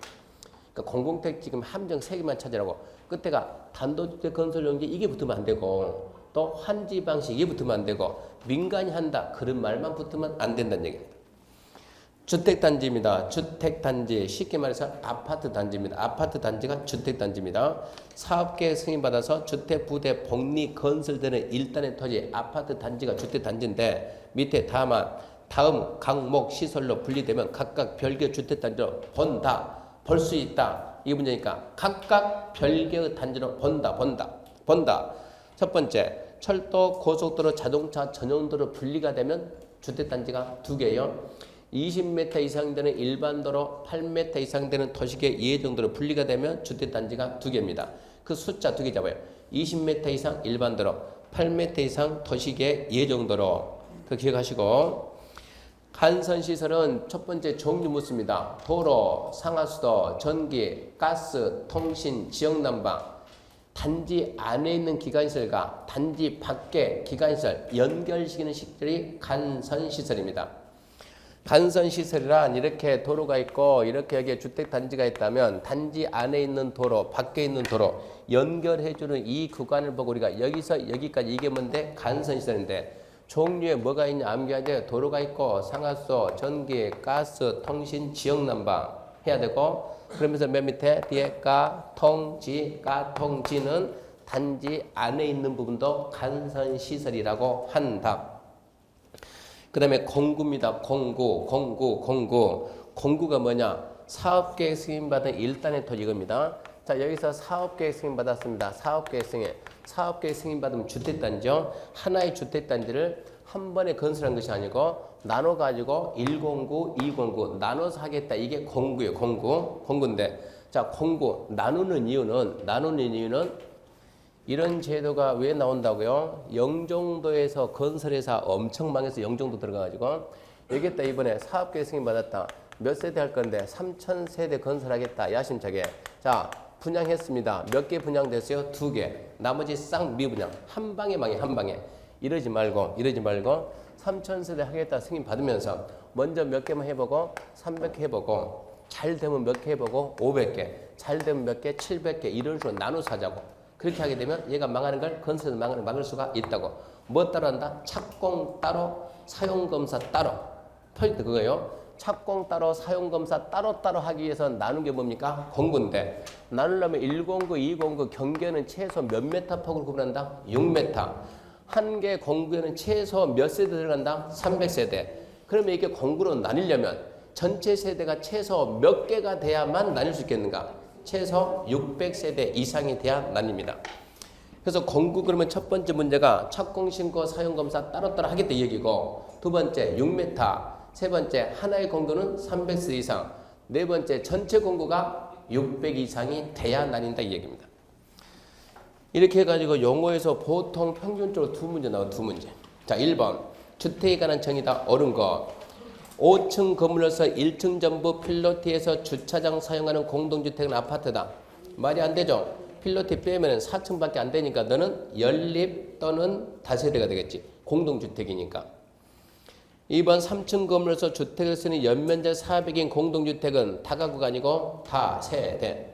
그러니까 공공택지 지금 함정 3개만 찾으라고 끝에가 단독주택 건설용지 이게 붙으면 안 되고 또 환지 방식 이게 붙으면 안 되고 민간이 한다 그런 말만 붙으면 안 된다는 얘기입니다. 주택단지입니다. 주택단지 쉽게 말해서 아파트 단지입니다. 아파트 단지가 주택단지입니다. 사업계획 승인받아서 주택부대 복리 건설되는 일단의 토지 아파트 단지가 주택단지인데 밑에 다음 강목 시설로 분리되면 각각 별개 주택단지로 볼 수 있다. 이게 문제니까 각각 별개의 단지로 본다. 첫 번째 철도, 고속도로, 자동차 전용도로 분리가 되면 주택단지가 2개예요. 20m 이상 되는 일반도로 8m 이상 되는 도시계 예정도로 분리가 되면 주택단지가 2개입니다. 그 숫자 2개 잡아요. 20m 이상 일반도로 8m 이상 도시계 예정도로 그 기억하시고 간선시설은 첫 번째 종류 묻습니다. 도로, 상하수도, 전기, 가스, 통신, 지역난방 단지 안에 있는 기관시설과 단지 밖의 기관시설 연결시키는 시설이 간선시설입니다. 간선시설이란 이렇게 도로가 있고 이렇게 여기에 주택단지가 있다면 단지 안에 있는 도로 밖에 있는 도로 연결해주는 이 구간을 보고 우리가 여기서 여기까지 이게 뭔데 간선시설인데 종류에 뭐가 있냐 암기해야 돼. 도로가 있고 상하수, 전기, 가스, 통신, 지역난방 해야 되고 그러면서 맨 밑에 뒤에 가통지는 단지 안에 있는 부분도 간선시설이라고 한다. 그 다음에 공구입니다. 공구가 뭐냐? 사업계획 승인받은 일단의 토지 이겁니다. 자 여기서 사업계획 승인받았습니다. 사업계획 승인받으면 주택단지요. 하나의 주택단지를 한 번에 건설한 것이 아니고 나눠가지고 1공구, 2공구 나눠서 하겠다. 이게 공구예요. 공구인데 자 공구 나누는 이유는 이런 제도가 왜 나온다고요? 영종도에서 건설회사 엄청 망해서 영종도 들어가가지고 여기다 이번에 사업계획 승인받았다. 몇 세대 할 건데 3,000세대 건설하겠다. 야심차게. 자 분양했습니다. 몇 개 분양됐어요? 2개. 나머지 싹 미분양. 한 방에 망해 한 방에. 이러지 말고 3,000세대 하겠다 승인 받으면서 먼저 몇 개만 해보고 300개 해보고 잘 되면 몇 개 해보고 500개 잘 되면 몇 개 700개 이런 식으로 나눠서 하자고. 그렇게 하게 되면 얘가 망하는 걸 건설에서 막을 수가 있다고. 뭐 따로 한다? 착공 따로 사용검사 따로. 포인트 그거예요. 착공 따로 사용검사 따로 하기 위해서 나눈 게 뭡니까? 공구인데 나누려면 1공구, 2공구 경계는 최소 몇 메타 폭으로 구분한다? 6m. 한 개 공구에는 최소 몇 세대 들어간다? 300세대. 그러면 이게 공구로 나뉘려면 전체 세대가 최소 몇 개가 돼야만 나뉠 수 있겠는가? 최소 600세대 이상이 돼야 나뉩니다. 그래서 공구 그러면 첫 번째 문제가 착공신고 사용검사 따로따로 하겠다 이 얘기고 두 번째 6m, 세 번째 하나의 공구는 300세대 이상, 네 번째 전체 공구가 600 이상이 돼야 나뉜다 이 얘기입니다. 이렇게 해가지고 용어에서 보통 평균적으로 2문제 나와요. 2문제. 자, 1번. 주택에 관한 정의다. 옳은 거. 5층 건물로서 1층 전부 필로티에서 주차장 사용하는 공동주택은 아파트다. 말이 안 되죠. 필로티 빼면 4층밖에 안 되니까 너는 연립 또는 다세대가 되겠지. 공동주택이니까. 2번 3층 건물로서 주택을 쓰는 연면적 400인 공동주택은 다가구가 아니고 다세대.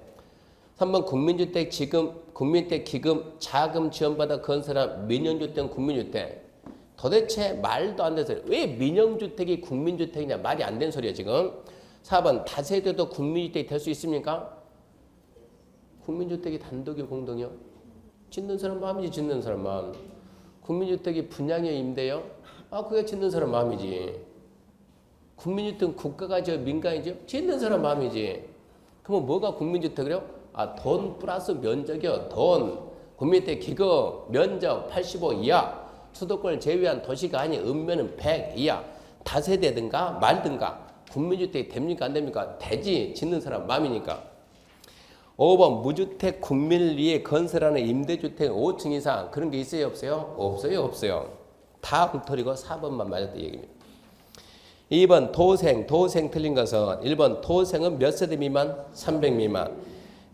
3번 국민주택 기금 자금 지원받아 건설한 민영주택 국민주택. 도대체 말도 안 되는 소리. 왜 민영주택이 국민주택이냐. 말이 안 되는 소리야 지금. 4번 다세대도 국민주택이 될 수 있습니까? 국민주택이 단독이 공동이요? 짓는 사람 마음이지. 짓는 사람 마음. 국민주택이 분양이요 임대요? 그게 짓는 사람 마음이지. 국민주택은 국가가 저 민간이죠? 짓는 사람 마음이지. 그러면 뭐가 국민주택이요? 돈 플러스 면적이요. 돈. 국민주택 기금 면적 85 이하. 수도권을 제외한 도시가 아닌 읍면은 100 이하. 다세대든가 말든가. 국민주택이 됩니까 안 됩니까? 되지. 짓는 사람 마음이니까. 5번 무주택 국민을 위해 건설하는 임대주택 5층 이상. 그런 게 있어요 없어요? 없어요. 다 엉터리고 4번만 맞았다 얘기입니다. 2번 도생 틀린 것은 1번 도생은 몇 세대 미만? 300 미만.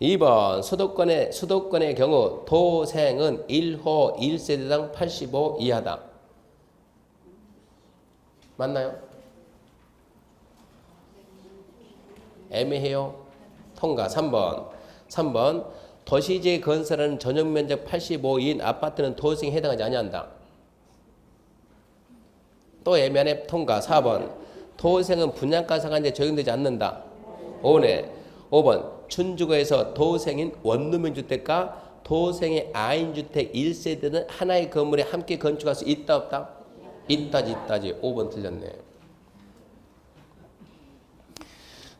2번 수도권의 경우 도생은 1호 1세대당 85 이하다. 맞나요? 애매해요. 통과. 3번 도시지에 건설하는 전용 면적 85인 아파트는 도생에 해당하지 아니한다. 또 애매하네. 통과. 4번 도생은 분양가 상한제 적용되지 않는다. 5번 준주거에서 도생인 원룸형 주택과 도생의 아인주택 1세대는 하나의 건물에 함께 건축할 수 있다 없다? 있다지. 5번 틀렸네.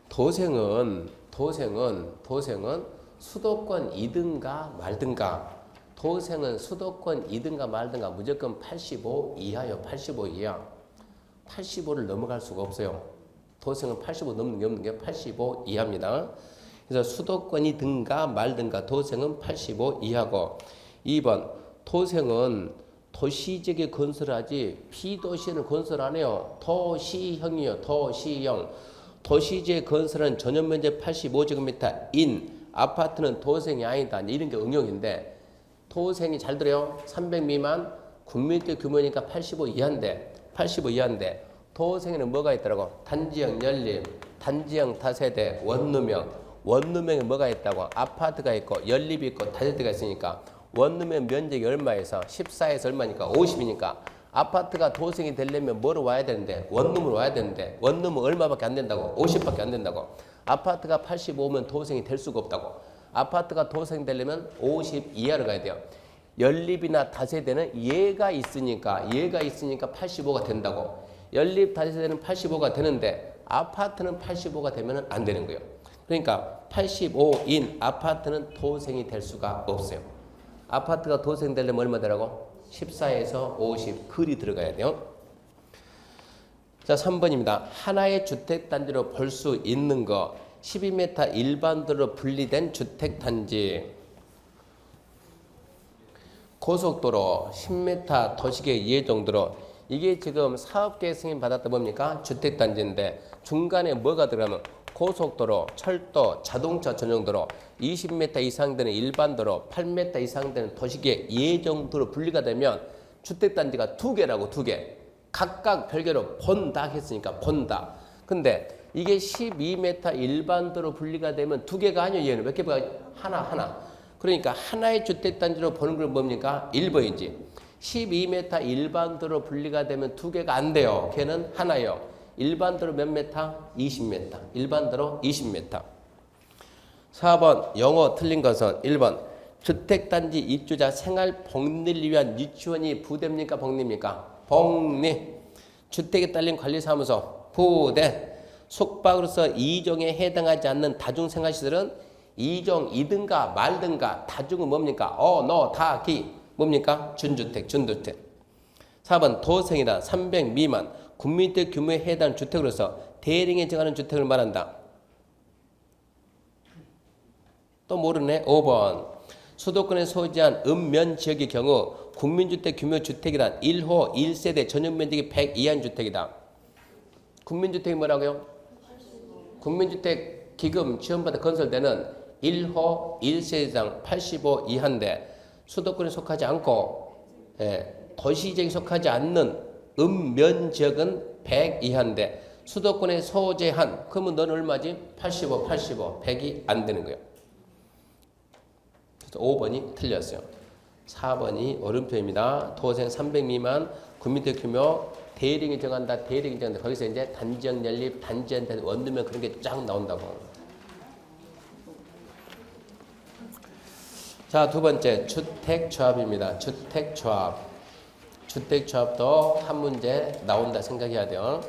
도생은 수도권이든가 말든가. 도생은 수도권이든가 말든가 무조건 85 이하요. 85 이하. 85를 넘어갈 수가 없어요. 도생은 85 넘는 게 없는 게 85 이하입니다. 그래서 수도권이든가 말든가 도생은 85 이하고. 2번 도생은 도시지역에 건설하지 비도시에는 건설 안 해요. 도시형이요. 도시형. 도시지역에 건설한 전용 면적 85제곱미터 인 아파트는 도생이 아니다. 이런 게 응용인데 도생이 잘 들어요. 300 미만 국민주택 규모니까 85 이하인데 도생에는 뭐가 있더라고? 단지형 연립, 단지형 다세대, 원룸형에 뭐가 있다고? 아파트가 있고 연립이 있고 다세대가 있으니까 원룸형 면적이 얼마에서 14에서 얼마니까 50이니까 아파트가 도생이 되려면 뭐로 와야 되는데? 원룸으로 와야 되는데 원룸은 얼마밖에 안 된다고? 50밖에 안 된다고. 아파트가 85면 도생이 될 수가 없다고. 아파트가 도생이 되려면 50 이하로 가야 돼요. 연립이나 다세대는 얘가 있으니까 85가 된다고. 연립 다세대는 85가 되는데 아파트는 85가 되면 안 되는 거예요. 그러니까 85인 아파트는 도생이 될 수가 없어요. 아파트가 도생 되려면 얼마 되라고? 14에서 50 글이 들어가야 돼요. 자, 3번입니다. 하나의 주택단지로 볼 수 있는 거 12m 일반도로 분리된 주택단지. 고속도로 10m 도시계획 이해 정도로. 이게 지금 사업계획 승인 받았다 뭡니까? 주택단지인데 중간에 뭐가 들어가면 고속도로, 철도, 자동차 전용도로 20m 이상 되는 일반도로 8m 이상 되는 도시계획 이해 정도로 분리가 되면 주택단지가 2개라고 2개. 각각 별개로 본다 했으니까 본다. 근데 이게 12m 일반도로 분리가 되면 2개가 아니에요. 얘는 몇 개가? 하나. 그러니까 하나의 주택단지로 보는 건 뭡니까? 1번이지. 12m 일반도로 분리가 되면 2개가 안 돼요. 걔는 하나요. 일반도로 몇 메타? 20m. 일반도로 20m. 4번 영어 틀린 것은 1번 주택단지 입주자 생활 복리를 위한 유치원이 부대입니까? 복리입니까? 복리. 주택에 딸린 관리사무소 부대. 숙박으로서 2종에 해당하지 않는 다중생활시설은 2종이든가 말든가. 다중은 뭡니까? 다, 기. 뭡니까? 준주택. 4번 도생이다. 300 미만 국민주택 규모에 해당하는 주택으로서 대량에 정하는 주택을 말한다. 또 모르네. 5번 수도권에 소지한 읍면 지역의 경우 국민주택 규모 주택이란 1호 1세대 전용 면적이 100 이하인 주택이다. 국민주택이 뭐라고요? 국민주택 기금 지원받아 건설되는 1호 1세대당 85 이하인데 수도권에 속하지 않고 도시지역에 속하지 않는 읍면적은 100 이하인데 수도권에 소재한 그러면 너는 얼마지? 85, 100이 안 되는 거예요. 그래서 5번이 틀렸어요. 4번이 오른표입니다. 도생 300 미만 국민주택 규모 대리인이 정한다. 대리인이 정한다. 거기서 이제 단지역 연립, 단지연 원룸면 그런 게 쫙 나온다고. 자, 두 번째 주택조합입니다. 주택조합. 주택조합도 한 문제 나온다 생각해야 돼요.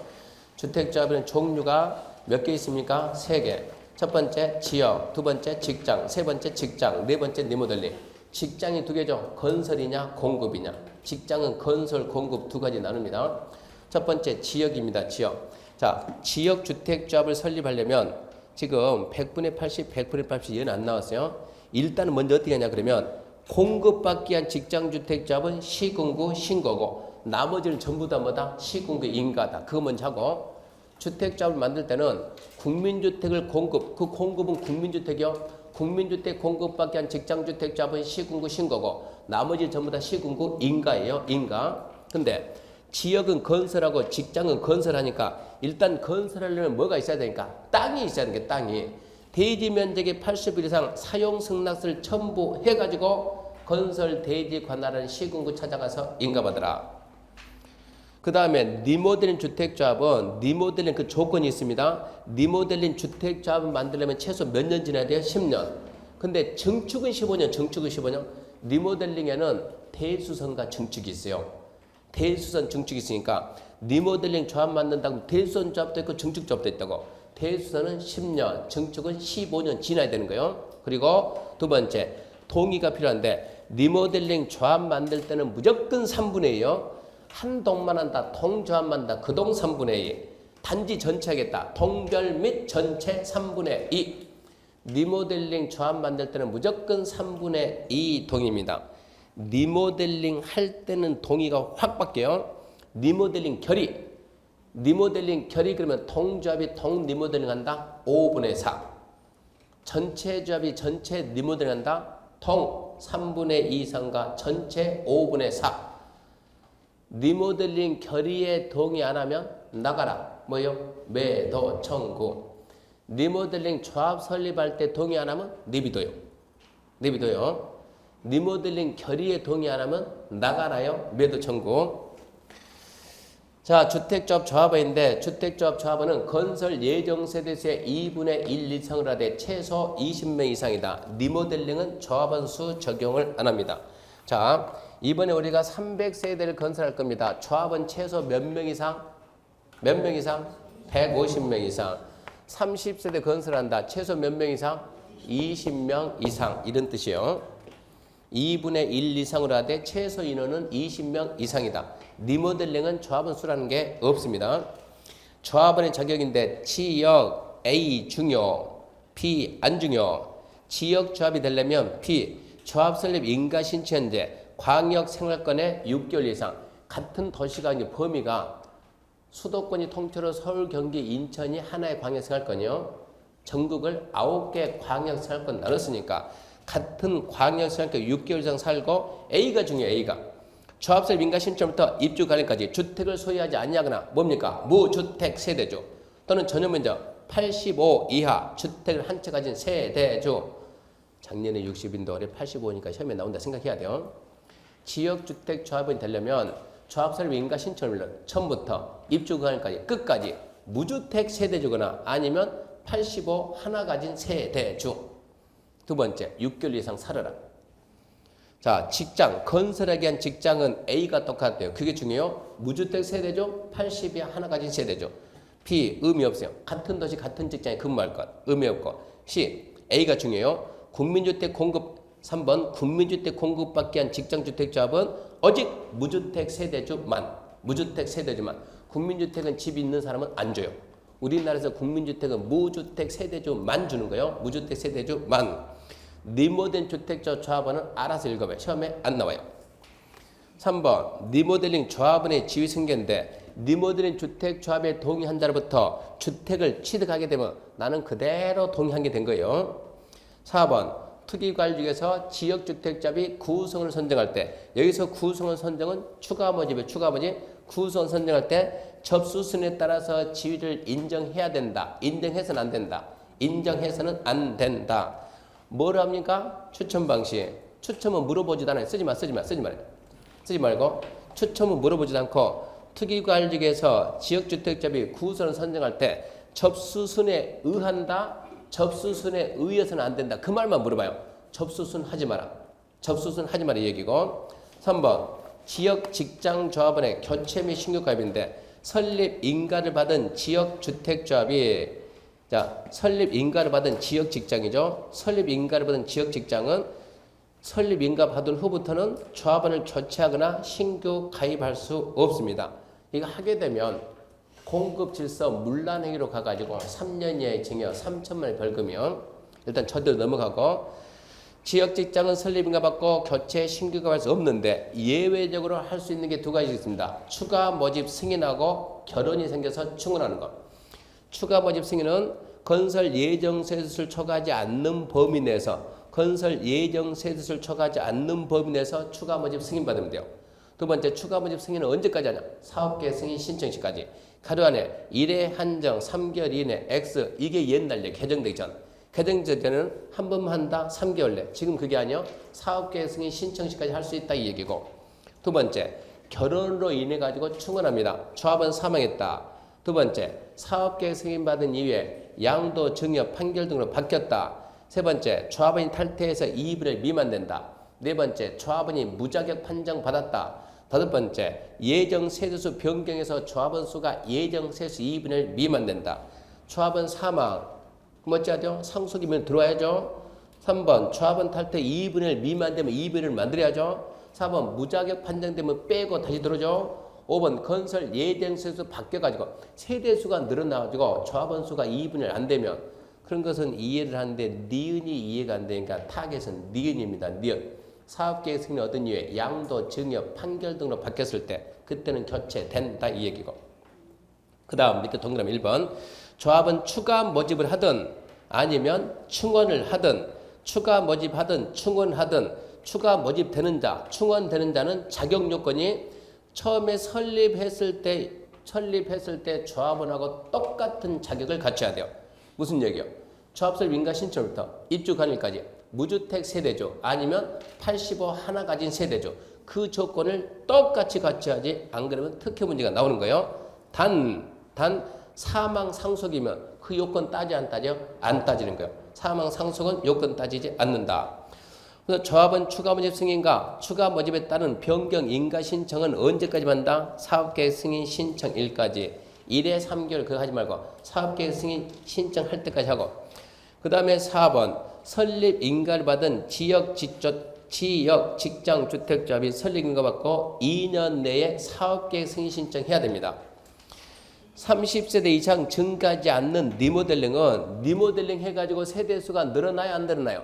주택조합은 종류가 몇 개 있습니까? 3개. 첫 번째 지역, 두 번째 직장, 세 번째 직장, 네 번째 리모델링. 직장이 2개죠. 건설이냐 공급이냐. 직장은 건설, 공급 2가지 나눕니다. 첫 번째 지역입니다. 지역. 자, 지역 주택조합을 설립하려면 지금 100분의 80, 100분의 80 얘는 안 나왔어요. 일단은 먼저 어떻게 하냐 그러면 공급받기 위한 직장주택조합은 시군구 신고고 나머지는 전부 다 뭐다? 시군구 인가다. 그거 먼저 하고 주택조합을 만들 때는 국민주택을 공급, 그 공급은 국민주택이요. 국민주택 공급받기 위한 직장주택조합은 시군구 신고고 나머지 전부 다 시군구 인가예요. 인가. 근데 지역은 건설하고 직장은 건설하니까 일단 건설하려면 뭐가 있어야 되니까 땅이 있어야 되니까 땅이 대지 면적의 80일 이상 사용 승낙서를 첨부해가지고 건설 대지 관할하는 시군구 찾아가서 인가받으라. 그 다음에 리모델링 주택조합은 리모델링 그 조건이 있습니다. 리모델링 주택조합을 만들려면 최소 몇 년 지나야 돼요? 10년. 근데 증축은 15년, 증축은 15년. 리모델링에는 대수선과 증축이 있어요. 대수선, 증축이 있으니까 리모델링 조합 만든다고 대수선 조합도 있고 증축 조합도 있다고. 대수선은 10년, 증축은 15년 지나야 되는 거예요. 그리고 두 번째, 동의가 필요한데 리모델링 조합 만들 때는 무조건 3분의 2요. 한 동만 한다. 동조합만 한다. 그 동 3분의 2. 단지 전체 하겠다. 동별 및 전체 3분의 2. 리모델링 조합 만들 때는 무조건 3분의 2 동의입니다. 리모델링 할 때는 동의가 확 바뀌어요. 리모델링 결의. 리모델링 결의 그러면 동조합이 동 리모델링 한다. 5분의 4. 전체 조합이 전체 리모델링 한다. 동 3분의 2 이상과 전체 5분의 4. 리모델링 결의에 동의 안 하면 나가라. 뭐요? 매도 청구. 리모델링 조합 설립할 때 동의 안 하면 내비둬요. 내비둬요. 리모델링 결의에 동의 안 하면 나가라요. 매도 청구. 자, 주택조합 조합원인데 주택조합 조합원은 건설 예정 세대수의 2분의 1 이상을 하되 최소 20명 이상이다. 리모델링은 조합원 수 적용을 안 합니다. 자, 이번에 우리가 300세대를 건설할 겁니다. 조합원 최소 몇 명 이상? 몇 명 이상? 150명 이상. 30세대 건설한다. 최소 몇 명 이상? 20명 이상. 이런 뜻이요. 2분의 1 이상으로 하되 최소 인원은 20명 이상이다. 리모델링은 조합원 수라는 게 없습니다. 조합원의 자격인데 지역 A 중요, B 안 중요. 지역 조합이 되려면 B 조합 설립 인가 신청 현재 광역 생활권에 6개월 이상. 같은 도시가 이제 범위가 수도권이 통째로 서울, 경기, 인천이 하나의 광역 생활권이요. 전국을 9개 광역 생활권 나눴으니까 같은 광역 생활권 6개월 이상 살고 A가 중요해요. A가 조합 설립 인가 신청부터 입주 관리까지 주택을 소유하지 않냐거나 뭡니까? 무주택 세대주 또는 전용 면적 85 이하 주택을 한 채 가진 세대주. 작년에 60인데 올해 85니까 시험에 나온다 생각해야 돼요. 지역주택조합원이 되려면 조합 설립 인가 신청을 처음부터 입주 관리까지 끝까지 무주택 세대주거나 아니면 85 하나 가진 세대주. 두 번째, 6개월 이상 살아라. 자, 직장, 건설하기 위한 직장은 A가 똑같대요. 그게 중요해요. 무주택 세대주, 80이 하나 가진 세대주. B, 의미 없어요. 같은 도시, 같은 직장에 근무할 것. 의미 없고. C, A가 중요해요. 국민주택 공급, 3번, 국민주택 공급받기 위한 직장주택조합은 오직 무주택 세대주만. 무주택 세대주만. 국민주택은 집 있는 사람은 안 줘요. 우리나라에서 국민주택은 무주택 세대주만 주는 거예요. 무주택 세대주만. 리모델링 주택조합원은 알아서 읽어봐요. 시험에 안 나와요. 3번 리모델링 조합원의 지위 승계인데 리모델링 주택 조합에 동의한 자로부터 주택을 취득하게 되면 나는 그대로 동의하게 된 거예요. 4번 투기관리 중에서 지역주택조합이 구성을 선정할 때 여기서 구성을 선정은 추가 모집이에요. 추가 모집 구성을 선정할 때 접수순에 따라서 지위를 인정해야 된다. 인정해서는 안 된다. 인정해서는 안 된다. 뭘 합니까? 추첨 방식. 추첨은 물어보지도 않아요. 쓰지 말고 추첨은 물어보지도 않고 투기관리에서 지역주택조합이 구성을 선정할 때 접수순에 의한다. 접수순에 의해서는 안 된다. 그 말만 물어봐요. 접수순 하지 마라. 접수순 하지 마라 이 얘기고. 3번 지역 직장조합원의 교체 및 신규 가입인데 설립 인가를 받은 지역주택조합이 설립 인가를 받은 지역 직장이죠. 설립 인가를 받은 지역 직장은 설립 인가 받은 후부터는 조합원을 교체하거나 신규 가입할 수 없습니다. 이거 하게 되면 공급 질서 문란행위로 가가지고 3년 이하의 징역 3천만 원 벌금이요. 일단 저대로 넘어가고 지역 직장은 설립인가 받고 교체 신규가 할 수 없는데 예외적으로 할 수 있는 게 두 가지 있습니다. 추가 모집 승인하고 결혼이 생겨서 충원하는 것. 추가 모집 승인은 건설 예정 세수를 초과하지 않는 범위 내에서 추가 모집 승인 받으면 돼요. 두 번째 추가 모집 승인은 언제까지 하냐? 사업계획 승인 신청 시까지. 하루 안에 1회 한정 3개월 이내 X 이게 옛날 얘기 개정되기 전. 개정되기 전에는 한 번만 한다 3개월 내. 지금 그게 아니요. 사업계획 승인 신청 시까지 할 수 있다 이 얘기고. 두 번째 결혼으로 인해 가지고 충원합니다. 조합원 사망했다. 두 번째 사업계획 승인 받은 이후에 양도 증여 판결 등으로 바뀌었다. 세 번째 조합원이 탈퇴해서 이의분의 미만된다. 네 번째 조합원이 무자격 판정 받았다. 다섯 번째 예정 세대수 변경해서 조합원 수가 예정 세수 2분의 1 미만된다. 조합원 사망 어찌하죠? 상속이면 들어와야죠. 3번 조합원 탈퇴 2분의 1 미만되면 2분의 1을 만들어야죠. 4번 무자격 판정되면 빼고 다시 들어오죠. 5번 건설 예정 세수 바뀌어가지고 세대수가 늘어나가지고 조합원 수가 2분의 1 안 되면 그런 것은 이해를 하는데 니은이 이해가 안 되니까 타겟은 니은입니다. 니은. 사업계획 승인 얻은 이후에 양도, 증여, 판결 등으로 바뀌었을 때 그때는 교체된다 이 얘기고. 그 다음 밑에 동그라미 1번 조합은 추가 모집을 하든 아니면 충원을 하든 추가 모집하든 충원하든 추가 모집되는 자, 충원되는 자는 자격 요건이 처음에 설립했을 때 조합원하고 똑같은 자격을 갖춰야 돼요. 무슨 얘기요? 조합 설립 인가 신청부터 입주 관리까지 무주택 세대주 아니면 85 하나 가진 세대주 그 조건을 똑같이 갖춰야지 안 그러면 특혜 문제가 나오는 거예요. 단 사망 상속이면 그 요건 따지 안 따져? 안 따지는 거예요. 사망 상속은 요건 따지지 않는다. 그래서 조합원 추가 모집 승인과 추가 모집에 따른 변경 인가 신청은 언제까지 한다? 사업계획 승인 신청일까지. 1회 3개월 그거 하지 말고 사업계획 승인 신청할 때까지 하고. 그 다음에 4번 설립 인가를 받은 지역 직장 주택조합이 설립 인가 받고 2년 내에 사업계획 승인 신청해야 됩니다. 30세대 이상 증가하지 않는 리모델링은 리모델링 해가지고 세대수가 늘어나요 안 늘어나요?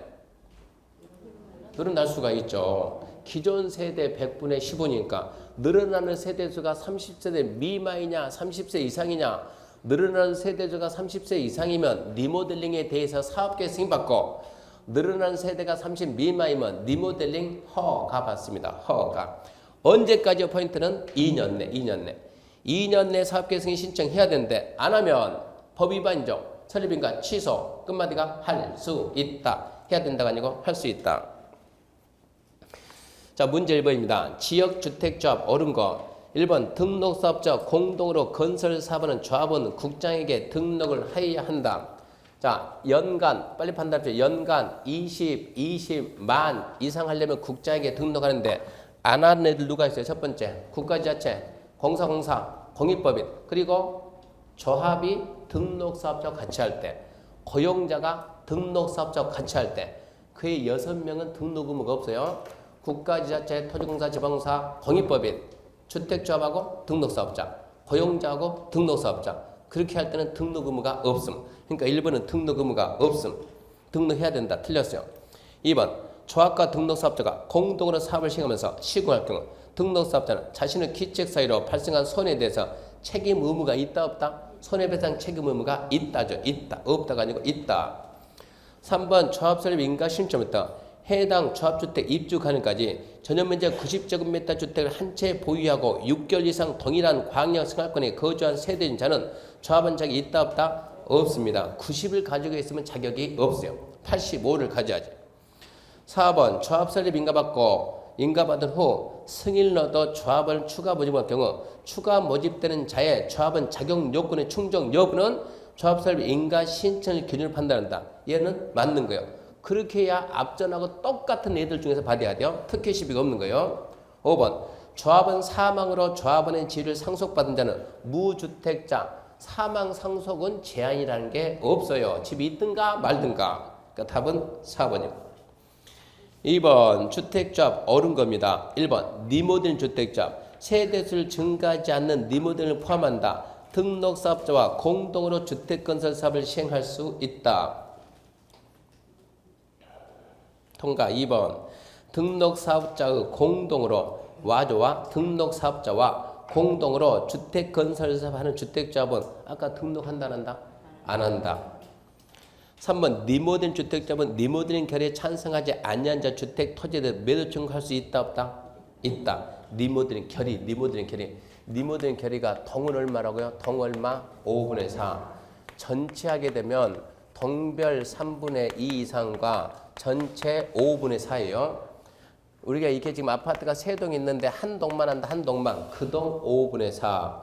늘어날 수가 있죠. 기존 세대 100분의 15니까 늘어나는 세대수가 30세대 미만이냐 30세 이상이냐. 늘어나는 세대수가 30세 이상이면 리모델링에 대해서 사업계획 승인받고 늘어나는 세대가 30 미만이면 리모델링 허가 받습니다. 허가. 언제까지요? 포인트는 2년 내. 2년 내 사업계획 승인 신청해야 되는데 안 하면 법위반정 설립인가 취소 끝마디가 할 수 있다. 해야 된다가 아니고 할 수 있다. 자 문제 1번입니다. 지역주택조합 옳은 거. 1번 등록사업자 공동으로 건설사업하는 조합원 국장에게 등록을 해야 한다. 자 연간 빨리 판단합시다. 연간 20만 이상 하려면 국장에게 등록하는데 안 하는 애들 누가 있어요? 첫 번째 국가지자체, 공사공사, 공익법인 그리고 조합이 등록사업자 같이 할 때 고용자가 등록사업자 같이 할 때 그의 6명은 등록 의무가 없어요. 국가지자체, 토지공사, 지방공사, 공익법인 주택조합하고 등록사업자, 고용자하고 등록사업자 그렇게 할 때는 등록 의무가 없음. 그러니까 1번은 등록 의무가 없음. 등록해야 된다. 틀렸어요. 2번 조합과 등록사업자가 공동으로 사업을 시행하면서 시공할 경우 등록사업자는 자신의 기책 사유로 발생한 손해에 대해서 책임 의무가 있다 없다? 손해배상 책임 의무가 있다죠. 있다. 없다가 아니고 있다. 3번 조합설립 인가 신청부터 해당 조합주택 입주 가능까지 전용면적 90제곱미터 주택을 한 채 보유하고 6개월 이상 동일한 광역 생활권에 거주한 세대인자는 조합원 자격이 있다 없다? 없습니다. 90을 가지고 있으면 자격이 없어요. 85를 가져야지. 4번 조합 설립 인가받은 후 승인을 얻어 조합을 추가 모집할 경우 추가 모집되는 자의 조합원 자격 요건의 충족 여부는 조합 설립 인가 신청의 기준을 판단한다. 얘는 맞는 거예요. 그렇게 해야 앞전하고 똑같은 애들 중에서 받아야 돼요. 특혜 시비가 없는 거예요. 5번 조합원 사망으로 조합원의 지위를 상속받은 자는 무주택자. 사망 상속은 제한이라는 게 없어요. 집이 있든가 말든가. 그러니까 답은 4번이요. 2번 주택조합 옳은 겁니다. 1번 리모델링 주택조합 세대수를 증가하지 않는 리모델링을 포함한다. 등록사업자와 공동으로 주택건설 사업을 시행할 수 있다. 통과. 2번 등록사업자의 공동으로 와줘와 등록사업자와 공동으로 주택건설 사업 하는 주택조합은 아까 등록한다 안 한다? 안 한다. 3번 리모델링 주택조합은 리모델링 결의에 찬성하지 아니한 자 주택 토지에 대해 매도 청구할 수 있다 없다? 있다. 리모델링 결의가 동은 얼마라고요? 동 얼마? 5분의 4. 전체 하게 되면 동별 3분의 2 이상과 전체 5분의 4예요. 우리가 이렇게 지금 아파트가 3동 있는데 한 동만 한다. 한 동만. 그 동 5분의 4.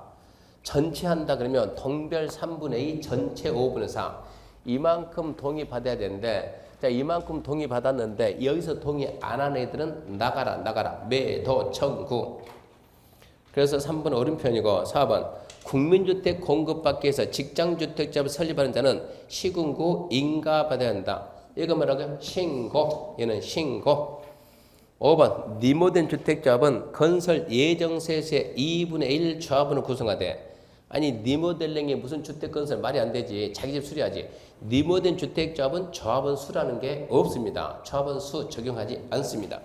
전체 한다 그러면 동별 3분의 2 전체 5분의 4. 이만큼 동의 받아야 되는데 자 이만큼 동의 받았는데 여기서 동의 안 하는 애들은 나가라. 매도 청구. 그래서 3번 오른편이고 4번 국민주택 공급받기 위해서 직장주택자를 설립하는 자는 시군구 인가받아야 한다. 이거 뭐라고요? 신고. 얘는 신고. 5번 리모델링 주택조합은 건설 예정세수의 2분의 1 조합원을 구성하되 아니 리모델링이 무슨 주택건설 말이 안 되지. 자기 집 수리하지. 리모델링 주택조합은 조합원 수라는 게 없습니다. 조합원 수 적용하지 않습니다.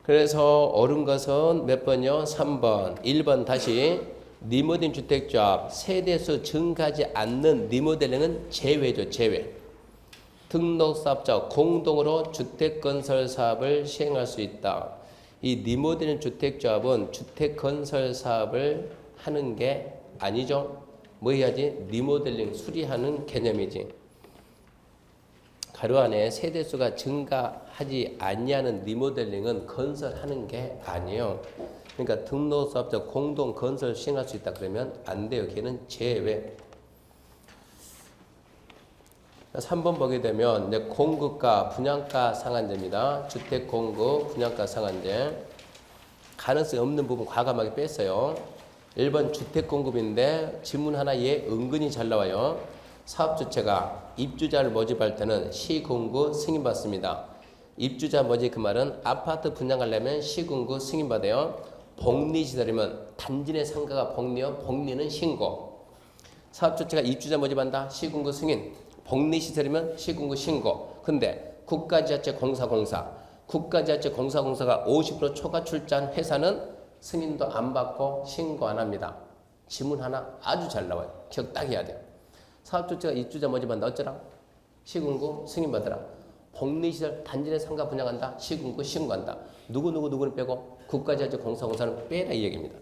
그래서 옳은 것은 몇 번이요? 3번. 1번 다시 리모델링 주택조합 세대수 증가하지 않는 리모델링은 제외죠. 제외. 등록사업자 공동으로 주택건설 사업을 시행할 수 있다. 이 리모델링 주택조합은 주택건설 사업을 하는 게 아니죠. 뭐 해야지? 리모델링 수리하는 개념이지. 가로 안에 세대수가 증가하지 아니하는 리모델링은 건설하는 게 아니에요. 그러니까 등록사업자 공동 건설 시행할 수 있다 그러면 안 돼요. 걔는 제외. 3번 보게 되면 이제 공급과 분양가 상한제입니다. 주택 공급, 분양가 상한제. 가능성이 없는 부분 과감하게 뺐어요. 1번 주택 공급인데 지문 하나 얘 은근히 잘 나와요. 사업주체가 입주자를 모집할 때는 시군구 승인받습니다. 입주자 모집 그 말은 아파트 분양하려면 시군구 승인받아요. 복리시설이면 단지 내 상가가 복리요. 복리는 신고. 사업주체가 입주자 모집한다. 시군구 승인. 복리시설이면 시군구 신고. 근데 국가지자체공사가 50% 초과 출자한 회사는 승인도 안 받고 신고 안 합니다. 지문 하나 아주 잘 나와요. 기억 딱 해야 돼요. 사업주체가 입주자 모집한다. 어쩌라? 시군구 승인받으라. 복리시설 단지 내 상가 분양한다. 시군구 신고한다. 누구는 빼고 국가지자체공사는 빼라 이 얘기입니다.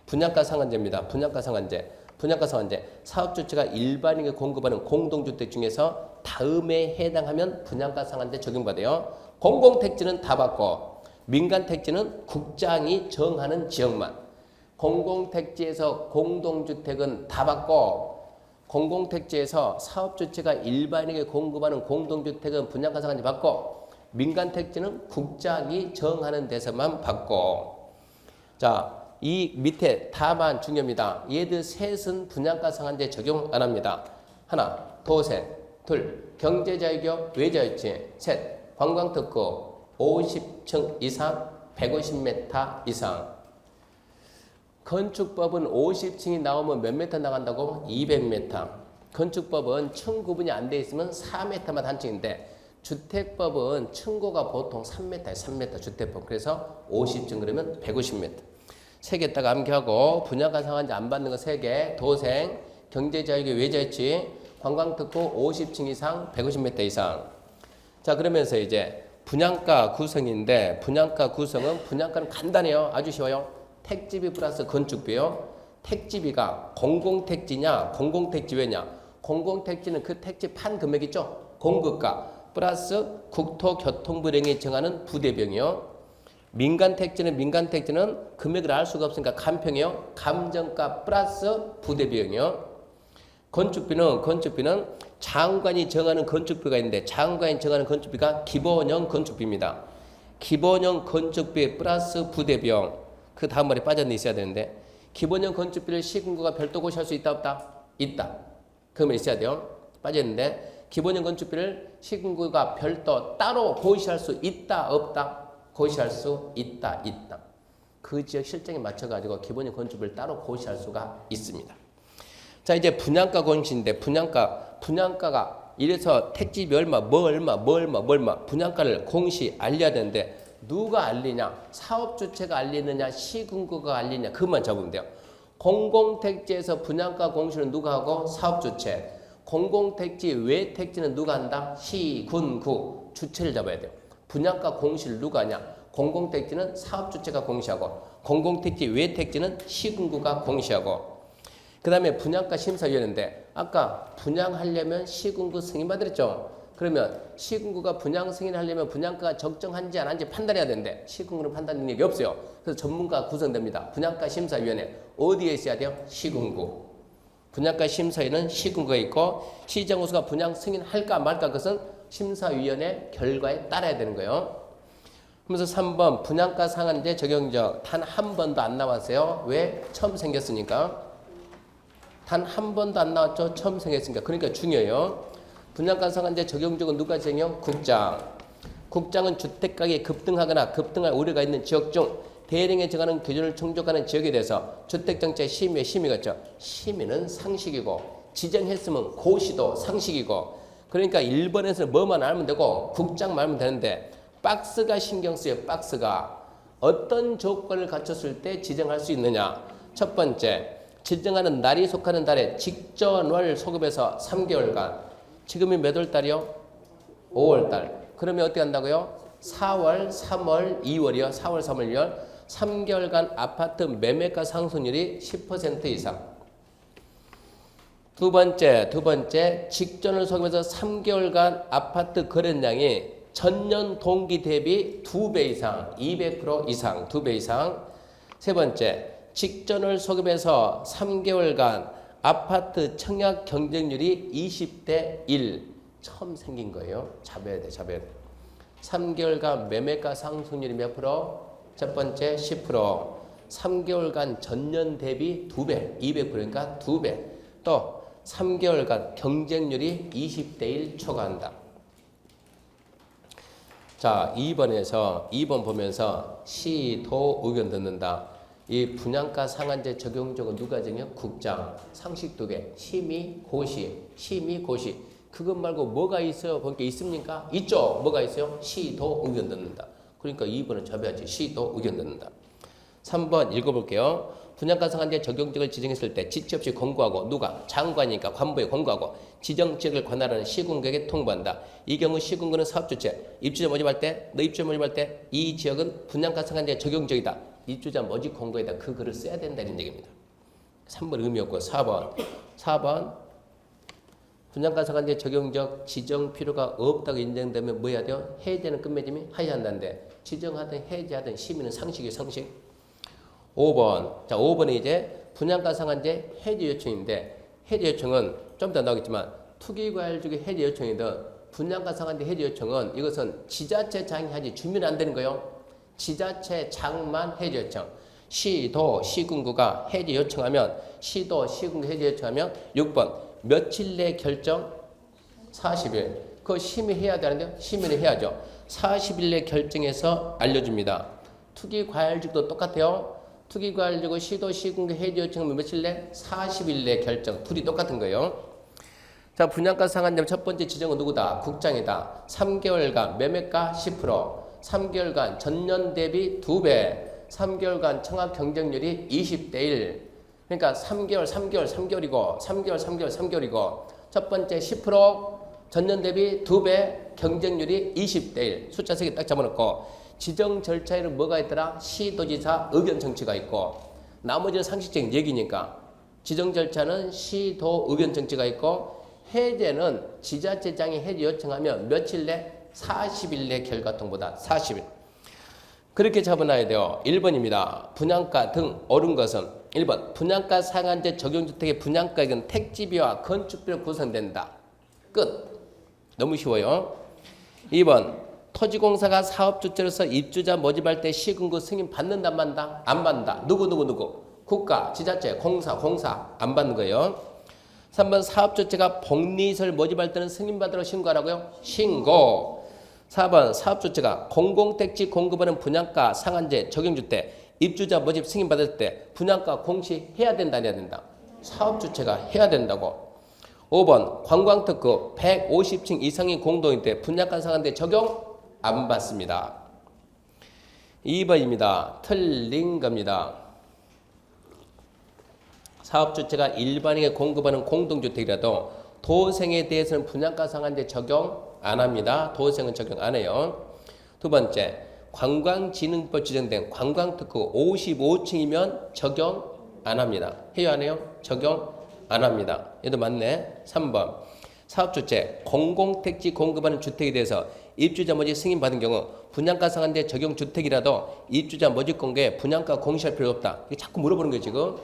분양가 상한제입니다. 분양가 상한제. 사업주체가 일반인에게 공급하는 공동주택 중에서 다음에 해당하면 분양가 상한제 적용받아요. 공공택지는 다 받고 민간택지는 국장이 정하는 지역만. 공공택지에서 공동주택은 다 받고 공공택지에서 사업주체가 일반인에게 공급하는 공동주택은 분양가 상한제 받고 민간택지는 국장이 정하는 데서만 받고. 자, 이 밑에 다만 중요합니다. 얘들 셋은 분양가 상한제 적용 안 합니다. 하나, 도세. 둘, 경제자유기업 외자유지. 셋, 관광특구 50층 이상 150m 이상. 건축법은 50층이 나오면 몇 m 나간다고? 200m. 건축법은 층 구분이 안 돼 있으면 4m만 한 층인데 주택법은 층고가 보통 3m에 3m 주택법. 그래서 50층 그러면 150m. 3개 딱 암기하고 분양가 상한제 안 받는 거 3개. 도생, 경제자유계 외자유치, 관광특구 50층 이상 150m 이상. 자 그러면서 이제 분양가 구성인데 분양가 구성은 분양가는 간단해요. 아주 쉬워요. 택지비 플러스 건축비요. 택지비가 공공택지냐 공공택지외냐. 공공택지는 그 택지 판 금액 있죠. 공급가 플러스 국토교통부령이 정하는 부대비용이요. 민간택지는 금액을 알 수가 없으니까 간평이요. 감정가 플러스 부대비용이요. 건축비는 장관이 정하는 건축비가 있는데 장관이 정하는 건축비가 기본형 건축비입니다. 기본형 건축비 플러스 부대비용. 그 다음 말에 빠져있는 있어야 되는데 기본형 건축비를 시군구가 별도 고시할 수 있다 없다? 있다. 그러면 있어야 돼요. 빠져있는데 기본형 건축비를 시군구가 별도 따로 고시할 수 있다 없다? 고시할 수 있다. 그 지역 실정에 맞춰가지고 기본형 건축비를 따로 고시할 수가 있습니다. 자 이제 분양가 공시인데 분양가가 이래서 택지비 얼마 분양가를 공시 알려야 되는데 누가 알리냐? 사업주체가 알리느냐 시군구가 알리냐 그것만 잡으면 돼요. 공공택지에서 분양가 공시는 누가 하고? 사업주체. 공공택지 외 택지는 누가 한다? 시군구. 주체를 잡아야 돼요. 분양가 공시를 누가 하냐? 공공택지는 사업주체가 공시하고 공공택지 외 택지는 시군구가 공시하고. 그 다음에 분양가 심사위원회인데 아까 분양하려면 시군구 승인받았죠. 그러면 시군구가 분양 승인하려면 분양가가 적정한지 안 한지 판단해야 되는데 시군구는 판단 능력이 없어요. 그래서 전문가가 구성됩니다. 분양가 심사위원회 어디에 있어야 돼요? 시군구. 분양가 심사위는 시군구가 있고 시정호수가 분양 승인할까 말까 그것은 심사위원회 결과에 따라야 되는 거예요. 그러면서 3번 분양가 상한제 적용적 단 한 번도 안 나왔어요. 왜? 처음 생겼으니까. 단 한 번도 안 나왔죠. 처음 생겼으니까. 그러니까 중요해요. 분양가 상한제 적용적은 누가 정해요? 국장. 국장은 주택가격이 급등하거나 급등할 우려가 있는 지역 중 대령에 정하는 규준을 충족하는 지역에 대해서 주택정책 심의의 심의겠죠. 심의는 상식이고 지정했으면 고시도 상식이고 그러니까 1번에서는 뭐만 알면 되고 국장만 알면 되는데 박스가 신경 쓰여요. 박스가 어떤 조건을 갖췄을 때 지정할 수 있느냐. 첫 번째 지정하는 날이 속하는 달에 직전월 소급해서 3개월간 지금이 몇 월 달이요? 5월 달. 그러면 어떻게 한다고요? 4월, 3월, 2월이요. 4월, 3월, 2월 3개월간 아파트 매매가 상승률이 10% 이상. 두 번째 직전월 소급해서 3개월간 아파트 거래량이 전년 동기 대비 2배 이상, 200% 이상, 2배 이상. 세 번째 직전월 소급해서 3개월간 아파트 청약 경쟁률이 20대 1 처음 생긴 거예요. 잡아야 돼. 3개월간 매매가 상승률이 몇 프로? 첫 번째 10%. 3개월간 전년 대비 2배, 200%니까 2배. 또 3개월간 경쟁률이 20대 1 초과한다. 자, 2번 보면서 시도 의견 듣는다. 이 분양가 상한제 적용적은 누가 정해요? 국장. 상식 2개. 심의, 고시. 그것 말고 뭐가 있어요? 보니까 있습니까? 있죠. 뭐가 있어요? 시도 의견 듣는다. 그러니까 2번은 접어야지. 시도 의견 듣는다. 3번 읽어볼게요. 분양가 상한제 적용지역을 지정했을 때 지체 없이 권고하고 누가? 장관이니까 관부에 권고하고 지정지역을 관할하는 시군구에게 통보한다. 이 경우 시군구는 사업주체. 입주자 모집할 때 이 지역은 분양가 상한제 적용지역이다. 입주자 모집 권고에다 그 글을 써야 된다는 얘기입니다. 3번 의미 없고 4번 분양가 상한제 적용적 지정 필요가 없다고 인정되면 뭐 해야 돼요? 해제는 끝맺음이 하여야 한다는데 지정하든 해제하든 심의는 상식이에요. 상식. 5번. 자, 5번은 이제 분양가 상한제 해제 요청인데 해제 요청은 좀 더 나오겠지만 투기과열주기 해제 요청이든 분양가 상한제 해제 요청은 이것은 지자체 장이 하지 주민은 안 되는 거예요. 지자체 장만 해제 요청. 시도 시군구가 해제 요청하면 시도 시군구 해제 요청하면 6번 며칠 내 결정 40일. 그거 심의해야 되는데요. 심의를 해야죠. 40일 내 결정해서 알려줍니다. 투기과열주기도 똑같아요. 투기과열주기 시도 시군구 해제 요청하면 며칠 내 40일 내 결정. 둘이 똑같은 거예요. 자, 분양가 상한점 첫 번째 지정은 누구다? 국장이다. 3개월간 매매가 10%, 3개월간 전년 대비 2배, 3개월간 청약 경쟁률이 20대 1. 그러니까 3개월이고 첫 번째 10%, 전년 대비 2배, 경쟁률이 20대 1. 숫자 3개 딱 잡아놓고 지정 절차에는 뭐가 있더라? 시도지사 의견 정치가 있고 나머지는 상식적인 얘기니까 지정 절차는 시도 의견 정치가 있고 해제는 지자체장이 해제 요청하면 며칠 내? 40일 내 결과 통보다 40일. 그렇게 잡아놔야 돼요. 1번입니다. 분양가 등 오른 것은 1번 분양가 상한제 적용주택의 분양가액은 택지비와 건축비로 구성된다. 끝. 너무 쉬워요. 2번 토지공사가 사업주체로서 입주자 모집할 때 시군구 승인 받는다 안 받는다? 안 받는다. 누구? 국가, 지자체, 공사 안 받는 거예요. 3번 사업주체가 복리시설 모집할 때는 승인받으러 신고하라고요? 신고. 4번 사업주체가 공공택지 공급하는 분양가 상한제 적용주택 입주자 모집 승인받을 때 분양가 공시해야 된다 안 해야 된다? 사업주체가 해야 된다고. 5번 관광특구 150층 이상의 공동일 때 분양가 상한제 적용 안 받습니다. 2번입니다. 틀린 겁니다. 사업주체가 일반인에게 공급하는 공동주택이라도 도생에 대해서는 분양가 상한제 적용 안 합니다. 도생은 적용 안 해요. 두 번째, 관광진흥법 지정된 관광특구 55층이면 적용 안 합니다. 해요 안 해요? 적용 안 합니다. 얘도 맞네. 3번, 사업주체 공공택지 공급하는 주택에 대해서 입주자 모집 승인받은 경우 분양가 상한제 적용 주택이라도 입주자 모집 공개에 분양가 공시할 필요 없다. 이게 자꾸 물어보는 거예요 지금.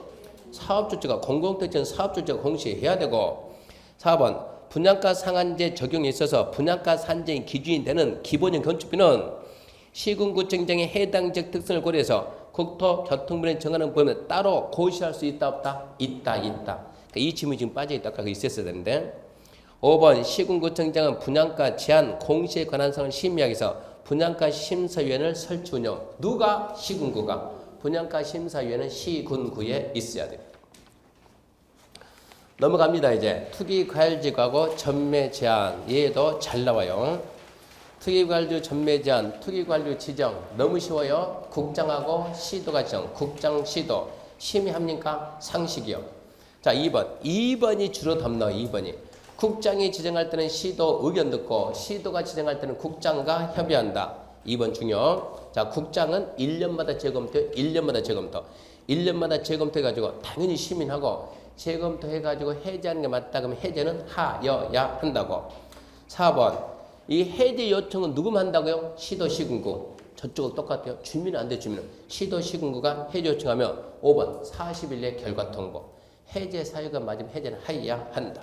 사업주체가 공공택지는 사업주체가 공시해야 되고. 4번 분양가 상한제 적용에 있어서 분양가 상한제의 기준이 되는 기본형 건축비는 시군구청장의 해당 지역 특성을 고려해서 국토교통부에 정하는 범위에 따로 고시할 수 있다 없다? 있다. 그러니까 이 질문이 지금 빠져있다. 아까 있었어야 되는데. 5번 시군구청장은 분양가 제한 공시에 관한 사항을 심의하기 위해서 분양가 심사위원회를 설치 운영. 누가? 시군구가. 분양가 심사위원회는 시군구에 있어야 돼요. 넘어갑니다. 이제 투기과열지구하고 전매 제한. 얘도 잘 나와요. 투기과열지구 전매 제한, 투기과열지구 지정 너무 쉬워요. 국장하고 시도가 지정. 국장, 시도 심의합니까? 상식이요. 자, 2번이 주로 덤너. 2번이 국장이 지정할 때는 시도 의견 듣고 시도가 지정할 때는 국장과 협의한다. 2번 중요. 자, 국장은 1년마다 재검토. 1년마다 재검토해가지고 당연히 시민하고 재검토해가지고 해제하는 게 맞다 그러면 해제는 하여야 한다고. 4번 이 해제 요청은 누구만 한다고요? 시도 시군구. 저쪽은 똑같아요. 주민은 안 돼. 주민은 시도 시군구가 해제 요청하면 5번 40일 내 결과 통보. 해제 사유가 맞으면 해제는 하여야 한다.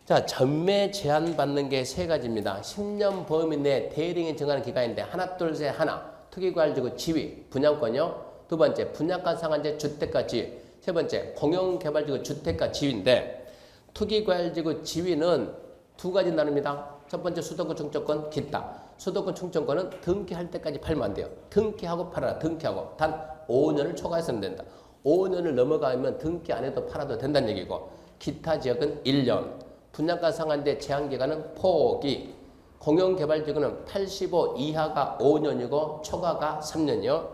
자, 전매 제한 받는 게 세 가지입니다. 10년 범위 내 대리인이 정하는 기간인데 하나, 둘, 셋, 하나. 투기과열지구 지위, 분양권요. 두 번째, 분양가 상한제 주택가 지위. 세 번째, 공용개발지구 주택가 지위인데 투기과열지구 지위는 두 가지 나눕니다. 첫 번째, 수도권 충청권, 기타. 수도권 충청권은 등기할 때까지 팔면 안 돼요. 등기하고 팔아라. 등기하고. 단 5년을 초과해서는 된다. 5년을 넘어가면 등기 안 해도 팔아도 된다는 얘기고. 기타 지역은 1년. 분양가 상한제 제한기간은 포기. 공용개발지구는 85 이하가 5년이고 초과가 3년이요.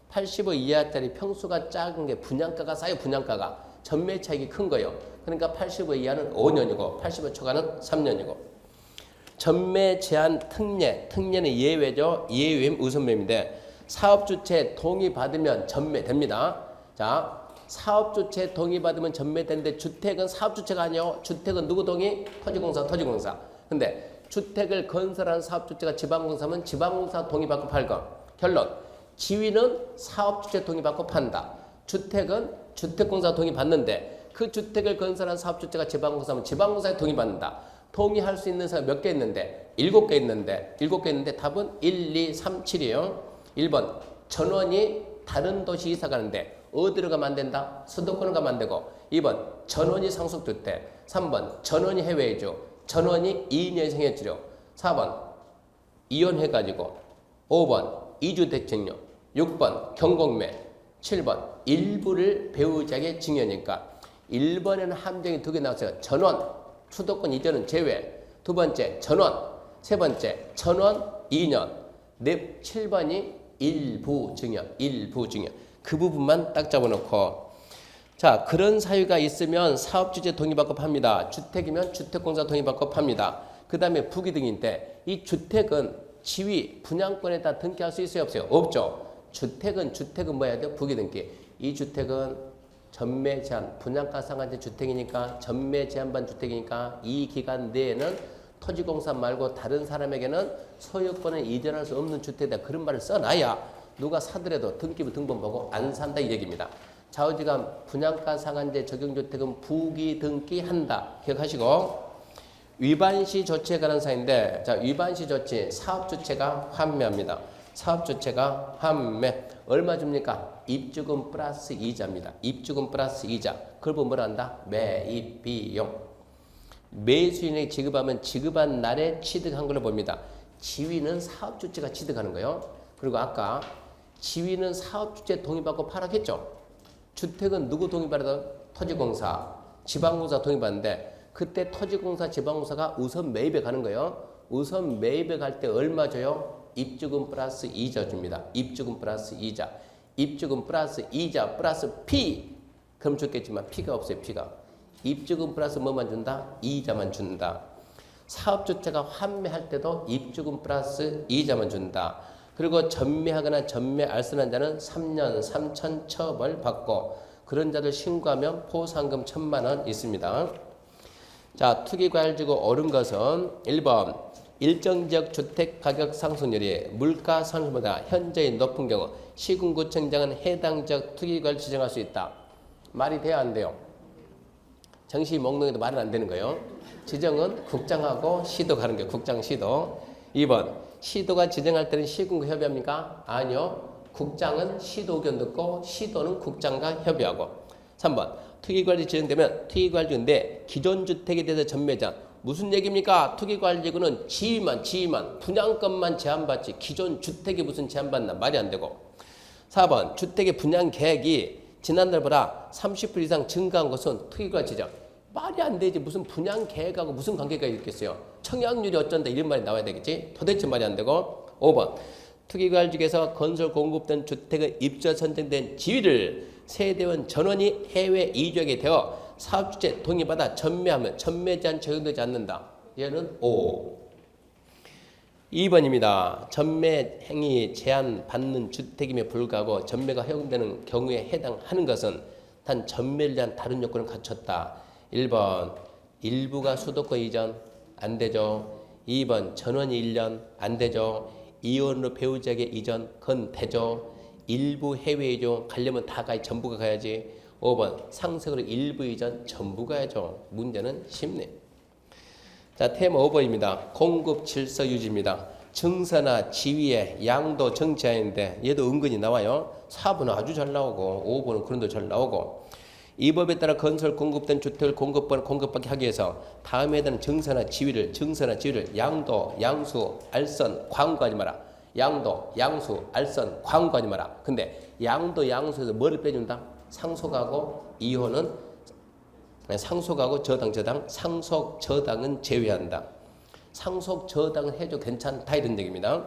85 이하짜리 평수가 작은 게 분양가가 싸요. 분양가가. 전매 차익이 큰 거예요. 그러니까 85 이하는 5년이고 85 초과는 3년이고. 전매 제한 특례는 예외죠. 예외면 우선매매인데 사업주체 동의받으면 전매됩니다. 자, 사업주체 동의받으면 전매되는데 주택은 사업주체가 아니에요. 주택은 누구 동의? 토지공사. 근데 주택을 건설하는 사업주체가 지방공사면 지방공사 동의받고 팔고. 결론. 지위는 사업주체 동의받고 판다. 주택은 주택공사 동의받는데 그 주택을 건설한 사업주체가 지방공사면 지방공사에 동의받는다. 동의할 수 있는 사람 몇 개 있는데? 7개 있는데 답은 1, 2, 3, 7이에요. 1번 전원이 다른 도시 이사 가는데 어디로 가면 안 된다? 수도권으로 가면 안 되고. 2번 전원이 상속주택. 3번 전원이 해외이주. 전원이 2년 생애치료. 4번 이혼해가지고. 5번 이주대책료. 6번 경공매. 7번 일부를 배우자에게 증여니까 1번에는 함정이 두 개 나왔어요. 전원 수도권 이전은 제외. 두 번째 전원. 세 번째 전원 2년. 7번이 일부 증여. 일부 증여. 그 부분만 딱 잡아놓고 자 그런 사유가 있으면 사업주체 동의받고 팝니다. 주택이면 주택공사 동의받고 팝니다. 그 다음에 부기등인데 이 주택은 지위 분양권에다 등기할 수 있어요 없어요? 없죠. 주택은 뭐 해야 돼요? 부기등기. 이 주택은 전매 제한 분양가 상한제 주택이니까 전매 제한반 주택이니까 이 기간 내에는 토지공사 말고 다른 사람에게는 소유권을 이전할 수 없는 주택이다. 그런 말을 써놔야 누가 사더라도 등기부 등본 보고 안 산다 이 얘기입니다. 좌우지간 분양가 상한제 적용주택은 부기등기한다. 기억하시고 위반시 조치에 관한 사항인데 자 위반시 조치 사업주체가 환매합니다. 사업주체가 환매 얼마 줍니까? 입주금 플러스 이자입니다. 입주금 플러스 이자 그걸 보면 뭐라 한다? 매입비용 매수인에게 지급하면 지급한 날에 취득한 걸로 봅니다. 지위는 사업주체가 취득하는 거예요. 그리고 아까 지위는 사업주체 동의받고 팔았겠죠. 주택은 누구 동의받아도 토지공사, 지방공사 동의받는데 그때 토지공사, 지방공사가 우선 매입에 가는 거예요. 우선 매입에 갈 때 얼마 줘요? 입주금 플러스 이자 줍니다. 입주금 플러스 이자. 입주금 플러스 이자 플러스 피. 그럼 좋겠지만 피가 없어요. 피가. 입주금 플러스 뭐만 준다? 이자만 준다. 사업주체가 환매할 때도 입주금 플러스 이자만 준다. 그리고 전매하거나 전매 알선한 자는 3년 3천 처벌 받고 그런 자들 신고하면 포상금 1,000만 원 있습니다. 자, 투기과열지구 옳은 것은 1번 일정 지역 주택 가격 상승률이 물가 상승보다 현저히 높은 경우 시군구청장은 해당 지역 투기과열 지정할 수 있다. 말이 돼야 안 돼요? 정시 목록에도 말은 안 되는 거예요. 지정은 국장하고 시도가 하는 거예요. 국장 시도. 2번 시도가 지정할 때는 시군과 협의합니까? 아니요. 국장은 시도 의견 듣고 시도는 국장과 협의하고. 3번 투기관리 지정되면 투기관리인데 기존 주택에 대해서 전매자 무슨 얘기입니까? 투기관리구는 지위만 분양권만 제한받지 기존 주택이 무슨 제한받나 말이 안 되고. 4번 주택의 분양 계획이 지난달보다 30% 이상 증가한 것은 투기관리 지정. 말이 안 되지. 무슨 분양 계획하고 무슨 관계가 있겠어요. 청약률이 어쩐다 이런 말이 나와야 되겠지. 도대체 말이 안 되고. 5번 투기관리직에서 건설 공급된 주택의 입주 선정된 지위를 세대원 전원이 해외 이주하게 되어 사업주체 동의받아 전매하면 전매 제한 적용되지 않는다. 얘는 O. 2번입니다. 전매 행위 제한 받는 주택임에 불구하고 전매가 허용되는 경우에 해당하는 것은 단 전매를 위한 다른 요건을 갖췄다. 1번 일부가 수도권 이전 안 되죠. 2번 전원이 1년 안 되죠. 이혼으로 배우자에게 이전 그건 되죠. 일부 해외 이전 가려면 다 가야 전부가 가야지. 5번 상sek으로 일부 이전 전부 가야죠. 문제는 쉽네. 자, 테마 5번입니다. 공급 질서 유지입니다. 증서나 지위의 양도 정치하인데 얘도 은근히 나와요. 4번은 아주 잘 나오고 5번은 그런도 잘 나오고. 이 법에 따라 건설 공급된 주택을 공급받게 하기 위해서 다음에 해당하는 증서나 지위를 양도, 양수, 알선, 광고하지 마라. 양도, 양수, 알선, 광고하지 마라. 근데 양도, 양수에서 뭐를 빼준다? 상속하고 이혼은 상속하고 저당, 상속 저당은 제외한다. 상속 저당은 해도 괜찮다 이런 얘기입니다.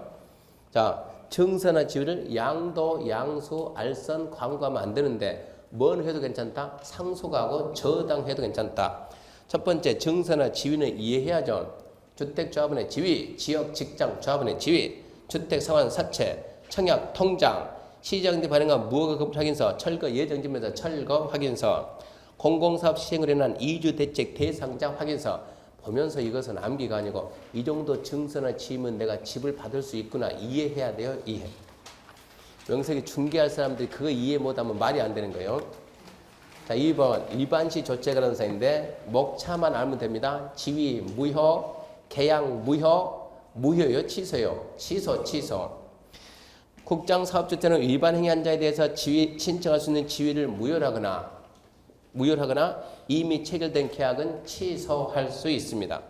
자, 증서나 지위를 양도, 양수, 알선, 광고하면 안 되는데 뭔 해도 괜찮다? 상속하고 저당해도 괜찮다. 첫 번째 증서나 지위는 이해해야죠. 주택조합원의 지위, 지역 직장 조합원의 지위, 주택상환 사채, 청약 통장, 시정지 발행한 무허가 건물 확인서, 철거 예정지면서 철거 확인서, 공공사업 시행을 해난 이주대책 대상자 확인서. 보면서 이것은 암기가 아니고 이 정도 증서나 지위면 내가 집을 받을 수 있구나 이해해야 돼요. 이해. 명색이 중개할 사람들이 그거 이해 못하면 말이 안 되는 거예요. 자, 2번 위반시 조치에 관한 사항인데 목차만 알면 됩니다. 지위 무효, 계약 무효요, 취소요. 취소. 국장 사업주체는 위반 행위한 자에 대해서 지위 신청할 수 있는 지위를 무효하거나 이미 체결된 계약은 취소할 수 있습니다.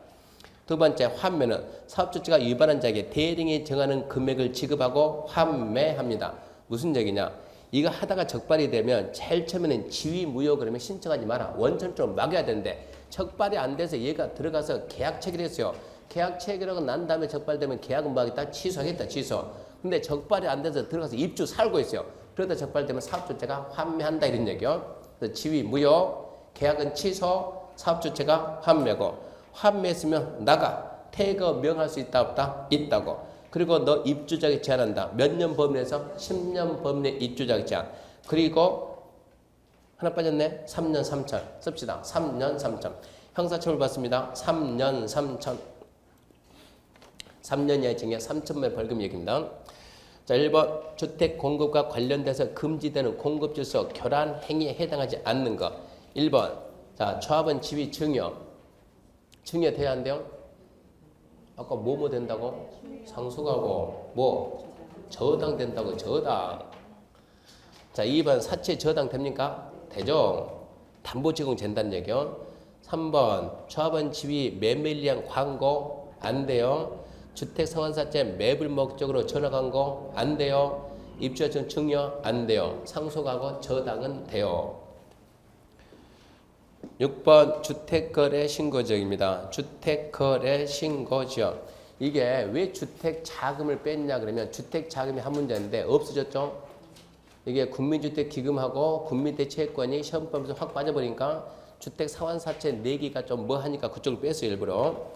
두 번째 환매는 사업주체가 위반한 자에게 대리인이 정하는 금액을 지급하고 환매합니다. 무슨 얘기냐? 이거 하다가 적발이 되면 제일 처음에는 지위무효 그러면 신청하지 마라. 원천적으로 막아야 되는데 적발이 안 돼서 얘가 들어가서 계약 체결을 했어요. 계약 체결하고 난 다음에 적발되면 계약은 뭐 하겠다? 취소하겠다. 취소. 근데 적발이 안 돼서 들어가서 입주 살고 있어요. 그러다 적발되면 사업주체가 환매한다 이런 얘기요. 그래서 지위무효, 계약은 취소, 사업주체가 환매고 환매했으면 나가. 퇴거 명할 수 있다 없다? 있다고. 그리고 너 입주자격 제한한다. 몇 년 범위에서 10년 범위 내 입주자격 제한. 그리고 하나 빠졌네. 3년 3천 씁시다. 3년 3천. 형사처벌 받습니다. 3년 3천. 3년 이하의 징역 3천만 원 벌금 얘기입니다. 자, 1번 주택 공급과 관련돼서 금지되는 공급 질서 교란 행위에 해당하지 않는 것. 1번 자, 조합원 지위 증여. 증여 돼야 한대요. 아까 뭐뭐 된다고? 상속하고 뭐? 저당 된다고. 저당. 자, 2번 사채 저당 됩니까? 되죠. 담보 제공 된다는 얘기요. 3번 조합원 지위 매매일량 광고 안 돼요. 주택 상환사채 매불 목적으로 전화 광고 안 돼요. 입주자 증여 안 돼요. 상속하고 저당은 돼요. 6번 주택거래 신고지역입니다. 주택거래 신고지역. 이게 왜 주택 자금을 뺐냐 그러면 주택 자금이 한 문제인데 없어졌죠. 이게 국민주택 기금하고 국민대체권이 시험범에서 확 빠져버리니까 주택 상환사채 내기가 좀 뭐 하니까 그쪽을 뺐어요 일부러.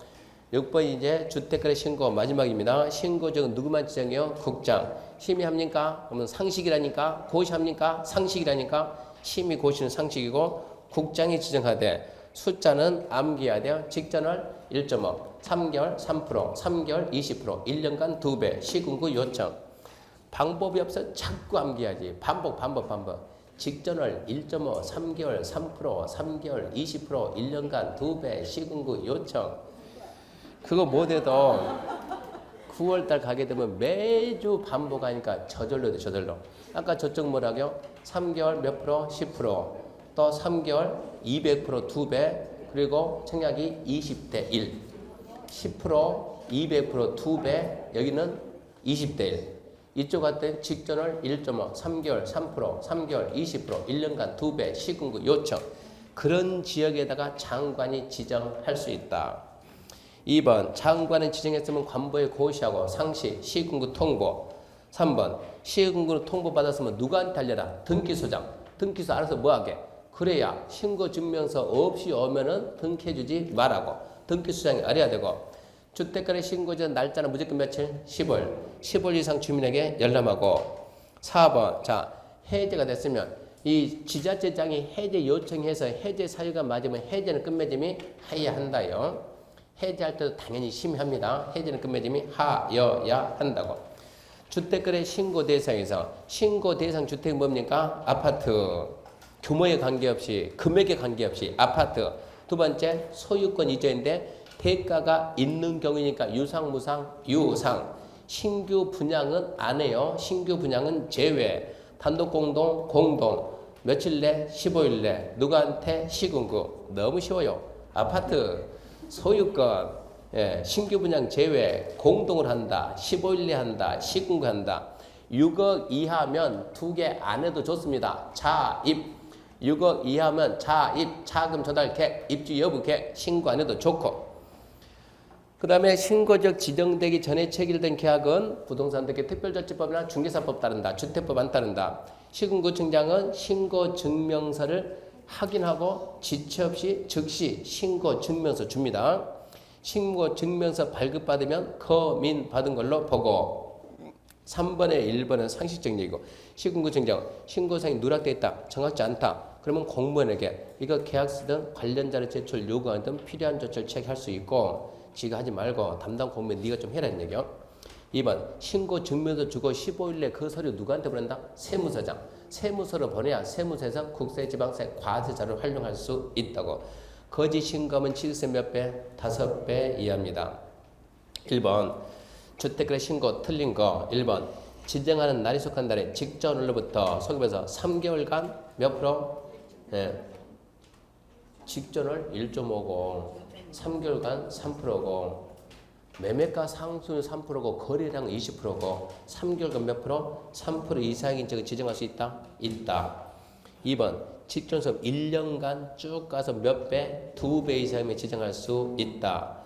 6번 이제 주택거래 신고 마지막입니다. 신고지역은 누구만 지정해요? 국장. 심의합니까? 그러면 상식이라니까. 고시합니까? 상식이라니까. 심의 고시는 상식이고 국장이 지정하되 숫자는 암기해야 돼요. 직전월 1.5, 3개월 3%, 3개월 20%, 1년간 2배, 시군구 요청. 방법이 없어 자꾸 암기해야지. 반복. 직전월 1.5, 3개월 3%, 3개월 20%, 1년간 2배, 시군구 요청. 그거 못해도 9월달 가게 되면 매주 반복하니까 저절로 돼. 저절로. 아까 저쪽 뭐라고요? 3개월 몇 프로? 10%. 또 3개월 200% 2배. 그리고 청약이 20대 1. 10% 200% 2배. 여기는 20대 1. 이쪽 할때 직전월 1.5, 3개월 3%, 3개월 20%, 1년간 2배, 시군구 요청. 그런 지역에다가 장관이 지정할 수 있다. 2번 장관은 지정했으면 관보에 고시하고 상시, 시군구 통보. 3번 시군구 통보 받았으면 누구한테 알려라? 등기소장. 등기소 알아서 뭐하게? 그래야 신고증명서 없이 오면은 등기해주지 말라고. 등기소장이 알아야 되고. 주택거래 신고전 날짜는 무조건 며칠? 10월. 10월 이상 주민에게 열람하고. 4번 자 해제가 됐으면 이 지자체장이 해제 요청해서 해제 사유가 맞으면 해제는 끝맺음이 하여야 한다요. 해제할 때도 당연히 심의합니다. 해제는 끝맺음이 하여야 한다고. 주택거래 신고 대상에서 신고 대상 주택이 뭡니까? 아파트. 규모에 관계없이 금액에 관계없이 아파트. 두 번째 소유권 이전인데 대가가 있는 경우니까 유상 무상 유상. 신규 분양은 안 해요. 신규 분양은 제외. 단독 공동 공동. 며칠 내? 15일 내. 누구한테? 시군구. 너무 쉬워요. 아파트 소유권 신규 분양 제외. 공동을 한다. 15일 내 한다. 시군구 한다. 6억 이하면 2개 안 해도 좋습니다. 자입. 6억 이하면 자입, 자금 조달 객, 입주 여부 객, 신고 안 해도 좋고. 그 다음에 신고적 지정되기 전에 체결된 계약은 부동산등기 특별조치법이나 중개사법 따른다. 주택법 안 따른다. 시군구청장은 신고증명서를 확인하고 지체 없이 즉시 신고증명서 줍니다. 신고증명서 발급받으면 거민 받은 걸로 보고. 3번에 1번은 상식적 얘기고 시군구청장 신고사항이 누락되어 있다. 정확지 않다. 그러면 공무원에게 이거 계약서든 관련 자료 제출 요구하든 필요한 조치를 취할 수 있고 지가 하지 말고 담당 공무원 네가 좀 해라 이런 얘기요. 2번 신고증명서 주고 15일 내 그 서류 누구한테 보낸다? 세무서장. 세무서로 보내야 세무서에서 국세지방세 과세자를 활용할 수 있다고. 거짓 신고하면 취득세 몇 배? 5배 이하입니다. 1번 주택거래 신고 틀린 거. 1번 지정하는 날이 속한 달에 직전월로부터 소급해서 3개월간 몇 프로? 직전월 1.5고 3개월간 3%고 매매가 상승률 3%고 거래량 20%고 3개월간 몇 프로? 3% 이상인 적을 지정할 수 있다? 있다. 2번 직전수업 1년간 쭉 가서 몇 배? 2배 이상이면 지정할 수 있다.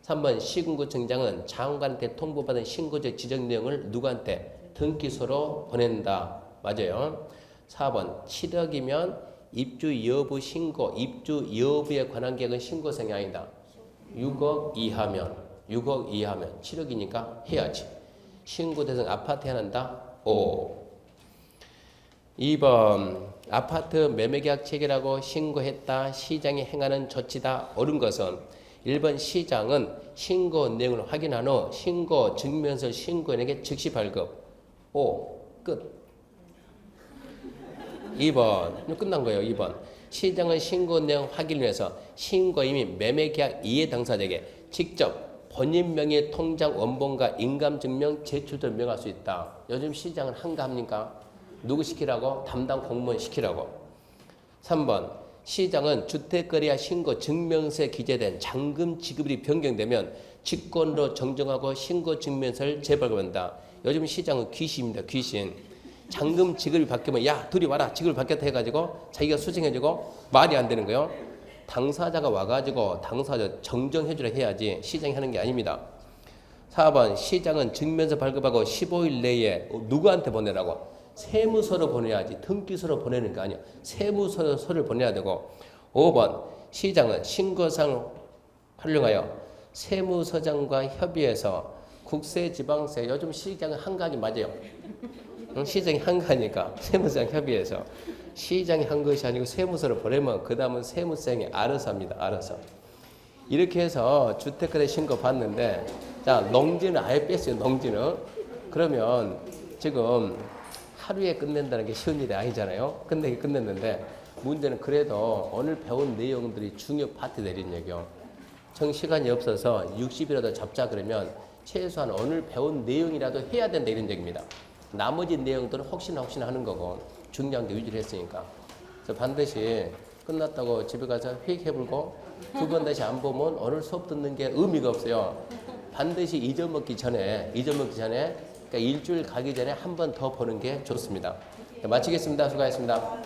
3번 시군구청장은 장관한테 통보받은 신고적 지정 내용을 누구한테? 등기소로 보낸다. 맞아요. 4번 7억이면 입주 여부 신고, 입주 여부에 관한 계획은 신고성이 아니다. 6억 이하면 7억이니까 해야지. 신고 대상 아파트 해야 한다. 5. 2번 아파트 매매계약 체결하고 신고했다. 시장이 행하는 조치다. 옳은 것은 1번 시장은 신고 내용을 확인한 후 신고 증명서 신고인에게 즉시 발급. 5. 끝. 2번 끝난 거예요. 2번 시장은 신고 내용 확인을 위해서 신고인이 매매계약 이해 당사자에게 직접 본인 명의 통장 원본과 인감증명 제출을 명할 수 있다. 요즘 시장은 한가합니까? 누구 시키라고? 담당 공무원 시키라고. 3번 시장은 주택거래와 신고 증명서에 기재된 잔금 지급일이 변경되면 직권으로 정정하고 신고 증명서를 재발급한다. 요즘 시장은 귀신입니다. 귀신. 잔금 지급이 바뀌면 야 둘이 와라 지급을 바뀌었다 해가지고 자기가 수정해주고 말이 안 되는 거예요. 당사자가 와가지고 당사자 정정해주라 해야지 시장이 하는 게 아닙니다. 4번 시장은 증명서 발급하고 15일 내에 누구한테 보내라고? 세무서로 보내야지. 등기소로 보내는 게 아니야. 세무서를 보내야 되고. 5번 시장은 신고상을 활용하여 세무서장과 협의해서 국세지방세, 요즘 시장은 한가하게 맞아요. 시장이 한가하니까 세무서장 협의해서 시장이 한 것이 아니고 세무서를 보내면 그 다음은 세무서장이 알아서 합니다. 알아서. 이렇게 해서 주택거래 신고 받는데, 자, 농지는 아예 뺐어요. 농지는. 그러면 지금 하루에 끝낸다는 게 쉬운 일이 아니잖아요. 끝내기 끝냈는데 문제는 그래도 오늘 배운 내용들이 중요 파트 내린 얘기요. 정 시간이 없어서 60이라도 잡자 그러면 최소한 오늘 배운 내용이라도 해야 된다 이런 얘기입니다. 나머지 내용들은 혹시나 하는 거고 중요한 게 위주로 했으니까. 그래서 반드시 끝났다고 집에 가서 회의해보고 두 번 다시 안 보면 오늘 수업 듣는 게 의미가 없어요. 반드시 잊어먹기 전에 그러니까 일주일 가기 전에 한 번 더 보는 게 좋습니다. 마치겠습니다. 수고하셨습니다.